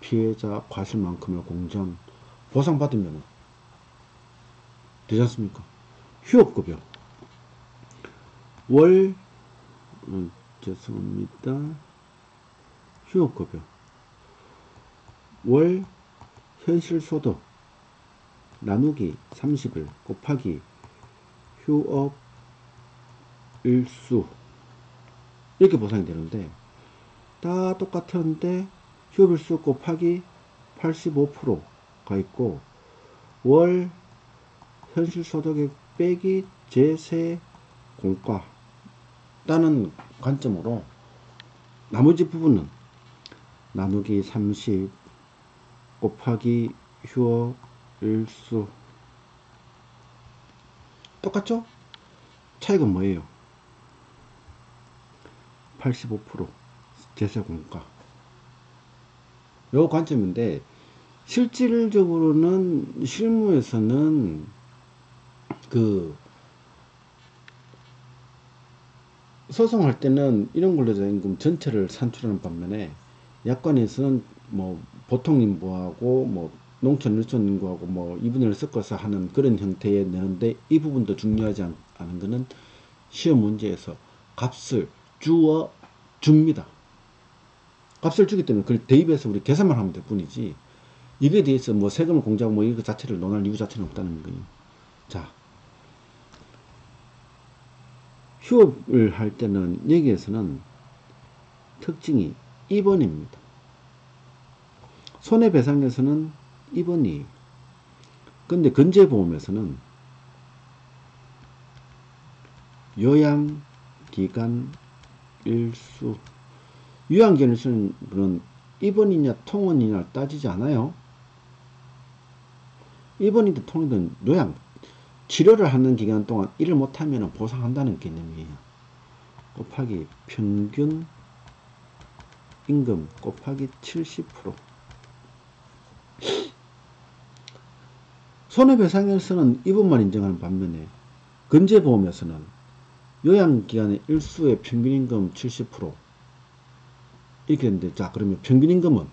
피해자 과실만큼의 공전 보상받으면 되지 않습니까? 휴업급여 월 죄송합니다. 휴업급여 월 현실소득 나누기 30일 곱하기 휴업 일수 이렇게 보상이 되는데, 다 똑같은데 휴업일수 곱하기 85%가 있고 월 현실소득액 빼기 제세 공과 라는 관점으로 나머지 부분은 나누기 30 곱하기 휴업 일수 똑같죠? 차이가 뭐예요? 85% 제세공과 요 관점인데, 실질적으로는 실무에서는 그 소송할 때는 이런 근로자임금 전체를 산출하는 반면에 약관에서는 뭐 보통인부하고 뭐 농촌 일손인구하고 뭐 이분을 섞어서 하는 그런 형태에 내는데, 이 부분도 중요하지 않은 거는 시험 문제에서 값을 주어 줍니다. 값을 주기 때문에 그걸 대입해서 우리 계산만 하면 될 뿐이지, 이거에 대해서 뭐 세금을 공제하고 뭐 이거 자체를 논할 이유 자체는 없다는 거예요. 자, 휴업을 할 때는 여기에서는 특징이 2번입니다. 손해배상에서는 2번이, 근데 건재보험에서는 요양기간 일수, 요양기간 일수는 2번이냐 통원이냐 따지지 않아요. 2번이든 통이든 요양, 치료를 하는 기간 동안 일을 못하면 보상한다는 개념이에요. 곱하기 평균 임금 곱하기 70%. 손해배상에서는 이분만 인정하는 반면에 건재보험에서는 요양기간의 일수의 평균임금 70% 이렇게 되는데, 자 그러면 평균임금은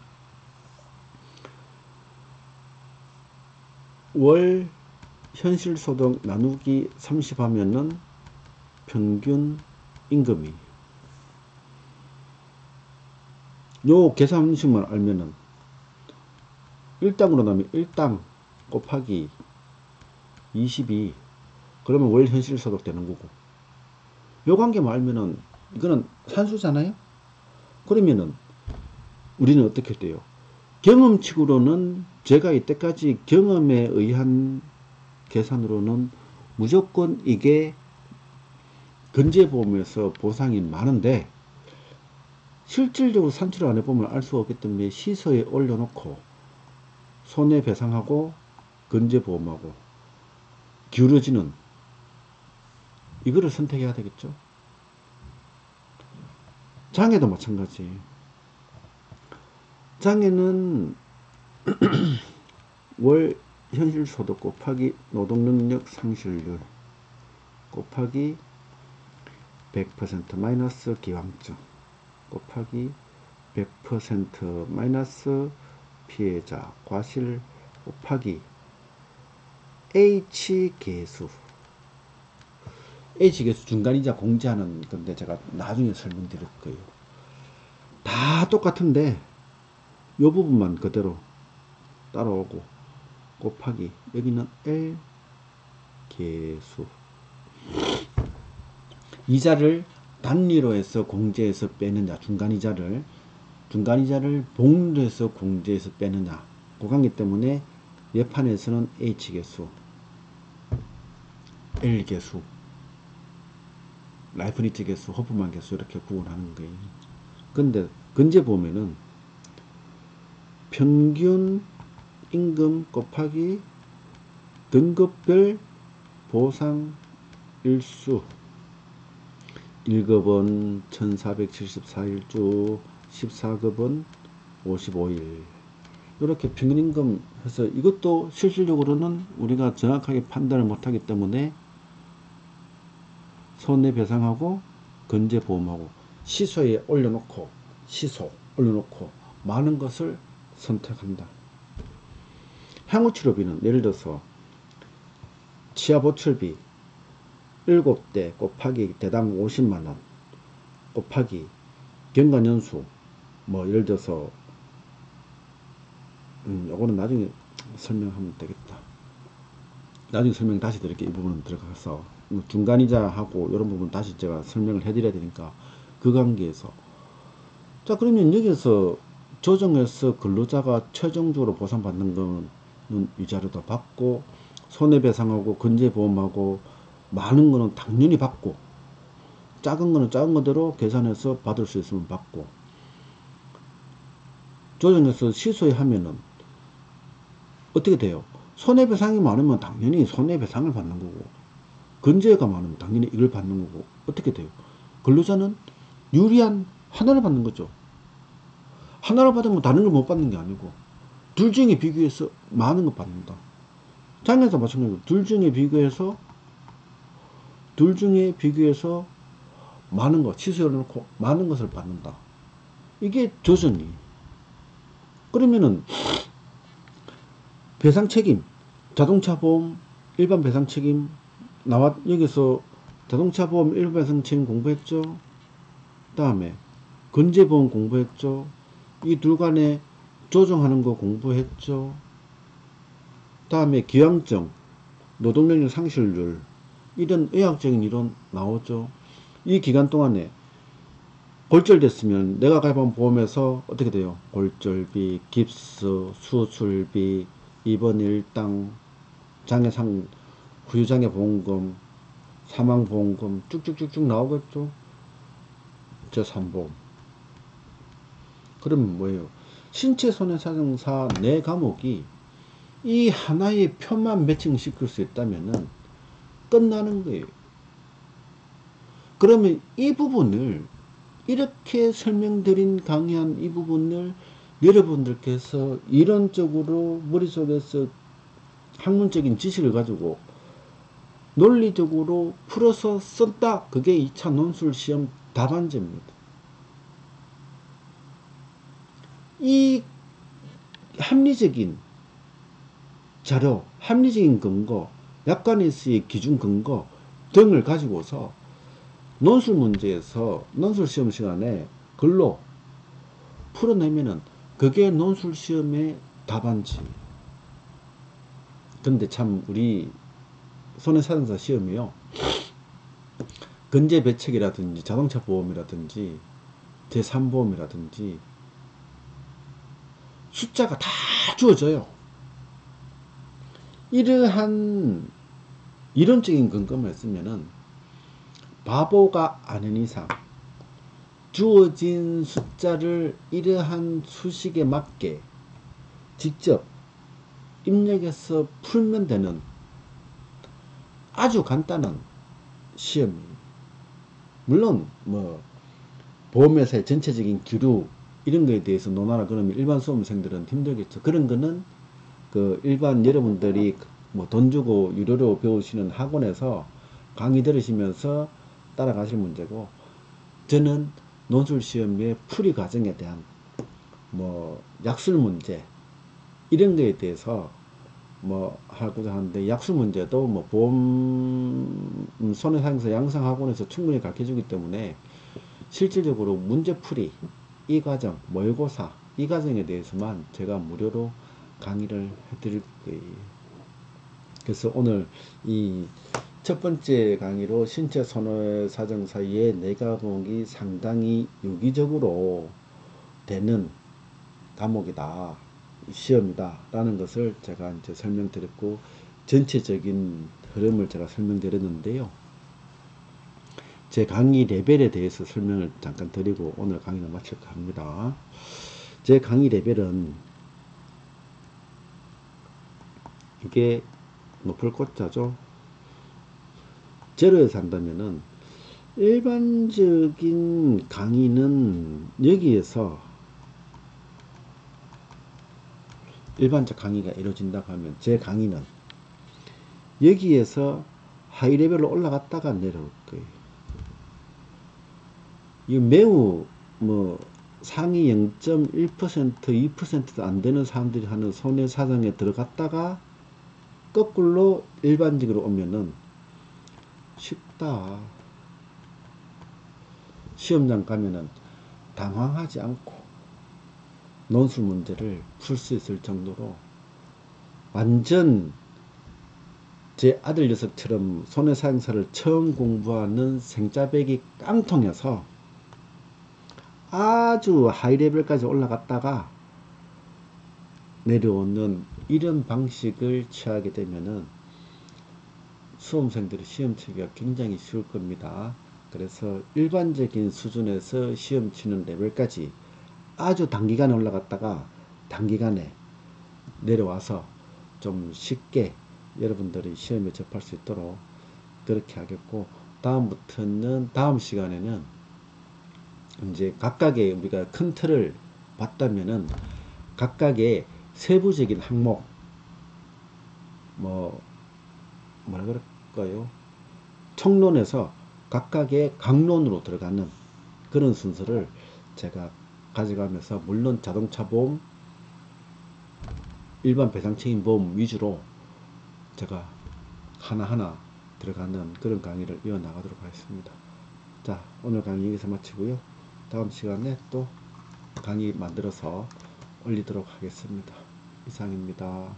월 현실소득 나누기 30 하면은 평균임금이, 요 계산식만 알면은 1당으로 나면 1당 곱하기 22, 그러면 월 현실소득 되는 거고, 요 관계만 알면은 이거는 산수잖아요. 그러면은 우리는 어떻게 돼요? 경험칙으로는 제가 이때까지 경험에 의한 계산으로는 무조건 이게 건재보험에서 보상이 많은데, 실질적으로 산출을 안 해보면 알 수가 없기 때문에 시서에 올려놓고 손해배상하고 건재보험하고 기울어지는 이거를 선택해야 되겠죠. 장애도 마찬가지. 장애는 월 현실소득 곱하기 노동능력 상실률 곱하기 100% 마이너스 기왕점 곱하기 100% 마이너스 피해자 과실 곱하기 H계수 H계수 중간이자 공제하는 건데 제가 나중에 설명드릴 거예요. 다 똑같은데 이 부분만 그대로 따라오고 곱하기 여기는 L계수 이자를 단위로 해서 공제해서 빼느냐 중간이자를 복리해서 공제해서 빼느냐 그 관계 때문에 예판에서는 H계수 L계수 라이프니츠 계수 호프만 계수 이렇게 구분하는 거예요. 근데 근제 보면은 평균 임금 곱하기 등급별 보상 일수 1급은 1474일주 14급은 55일 이렇게 평균임금 해서 이것도 실질적으로는 우리가 정확하게 판단을 못하기 때문에 손해배상하고 건재보험하고 시소에 올려놓고 많은 것을 선택한다. 향후치료비는 예를 들어서 치아보철비 7대 곱하기 대당 50만원 곱하기 경과년수 뭐 예를 들어서 요거는 나중에 설명하면 되겠다. 나중에 설명 다시 드릴게요. 이 부분은 들어가서 중간이자하고 이런 부분 다시 제가 설명을 해드려야 되니까 그 관계에서 자 그러면 여기서 조정해서 근로자가 최종적으로 보상받는 거는 위자료도 받고 손해배상하고 건재보험하고 많은 거는 당연히 받고 작은 거는 작은 거대로 계산해서 받을 수 있으면 받고 조정해서 시소에 하면은 어떻게 돼요? 손해배상이 많으면 당연히 손해배상을 받는 거고 건재가 많으면 당연히 이걸 받는 거고 어떻게 돼요? 근로자는 유리한 하나를 받는 거죠. 하나를 받으면 다른 걸 못 받는 게 아니고 둘 중에 비교해서 많은 거 받는다. 장에서 마찬가지로 둘 중에 비교해서 많은 거 취소해 놓고 많은 것을 받는다. 이게 조정이. 그러면은 배상책임 자동차 보험 일반 배상책임 나와 여기서 자동차 보험 일반 배상책임 공부했죠. 다음에 건재보험 공부했죠. 이 둘 간에 조정하는 거 공부했죠. 다음에 기왕점 노동력력 상실률 이런 의학적인 이론 나오죠. 이 기간 동안에 골절됐으면 내가 가입한 보험에서 어떻게 돼요? 골절비, 깁스, 수술비, 입원 일당, 장애상, 후유장애 보험금, 사망보험금 쭉쭉쭉쭉 나오겠죠. 제3보험. 그러면 뭐예요? 신체손해사정사 4과목이 이 하나의 표만 매칭시킬 수 있다면은 끝나는 거예요. 그러면 이 부분을 이렇게 설명드린 강의한 이 부분을 여러분들께서 이론적으로 머릿속에서 학문적인 지식을 가지고 논리적으로 풀어서 썼다. 그게 2차 논술 시험 답안지입니다. 이 합리적인 자료, 합리적인 근거, 약관에서의 기준 근거 등을 가지고서 논술 문제에서 논술 시험 시간에 글로 풀어내면은 그게 논술 시험의 답안지. 근데 참 우리 손해사정사 시험이요. 건재배책이라든지 자동차 보험이라든지 제3보험이라든지 숫자가 다 주어져요. 이러한 이론적인 근거만 있으면은 바보가 아닌 이상 주어진 숫자를 이러한 수식에 맞게 직접 입력해서 풀면 되는 아주 간단한 시험이에요. 물론 뭐 보험회사의 전체적인 기류 이런 거에 대해서 논하라 그러면 일반 수험생들은 힘들겠죠. 그런 거는 그 일반 여러분들이 뭐 돈 주고 유료로 배우시는 학원에서 강의 들으시면서 따라가실 문제고, 저는 논술 시험의 풀이 과정에 대한 뭐 약술 문제 이런 거에 대해서 뭐 하고자 하는데, 약술 문제도 뭐 보험 손해상사 양성학원에서 충분히 가르쳐 주기 때문에 실질적으로 문제풀이 이 과정 모의고사 이 과정에 대해서만 제가 무료로 강의를 해드릴 거예요. 그래서 오늘 이 첫 번째 강의로 신체 손해 사정 사이에 내가 보기 상당히 유기적으로 되는 과목이다, 시험이다 라는 것을 제가 이제 설명드렸고, 전체적인 흐름을 제가 설명드렸는데요. 제 강의 레벨에 대해서 설명을 잠깐 드리고 오늘 강의를 마칠까 합니다. 제 강의 레벨은 이게 높을 꽃자죠. 제로에서 한다면은 일반적인 강의는 여기에서 일반적 강의가 이루어진다고 하면, 제 강의는 여기에서 하이 레벨로 올라갔다가 내려올 거예요. 이 매우 뭐 상위 0.1% 2%도 안 되는 사람들이 하는 손해 사정에 들어갔다가 거꾸로 일반적으로 오면은 쉽다. 시험장 가면은 당황하지 않고 논술 문제를 풀 수 있을 정도로 완전 제 아들 녀석처럼 손해사용사를 처음 공부하는 생짜배기 깡통에서 아주 하이레벨까지 올라갔다가 내려오는 이런 방식을 취하게 되면은 수험생들의 시험 치기가 굉장히 쉬울 겁니다. 그래서 일반적인 수준에서 시험 치는 레벨까지 아주 단기간에 올라갔다가 단기간에 내려와서 좀 쉽게 여러분들이 시험에 접할 수 있도록 그렇게 하겠고, 다음부터는 다음 시간에는 이제 각각의 우리가 큰 틀을 봤다면은 각각의 세부적인 항목 뭐라 그럴까요? 총론에서 각각의 강론으로 들어가는 그런 순서를 제가 가져가면서, 물론 자동차 보험, 일반 배상책임 보험 위주로 제가 하나하나 들어가는 그런 강의를 이어나가도록 하겠습니다. 자, 오늘 강의 여기서 마치고요. 다음 시간에 또 강의 만들어서 올리도록 하겠습니다. 이상입니다.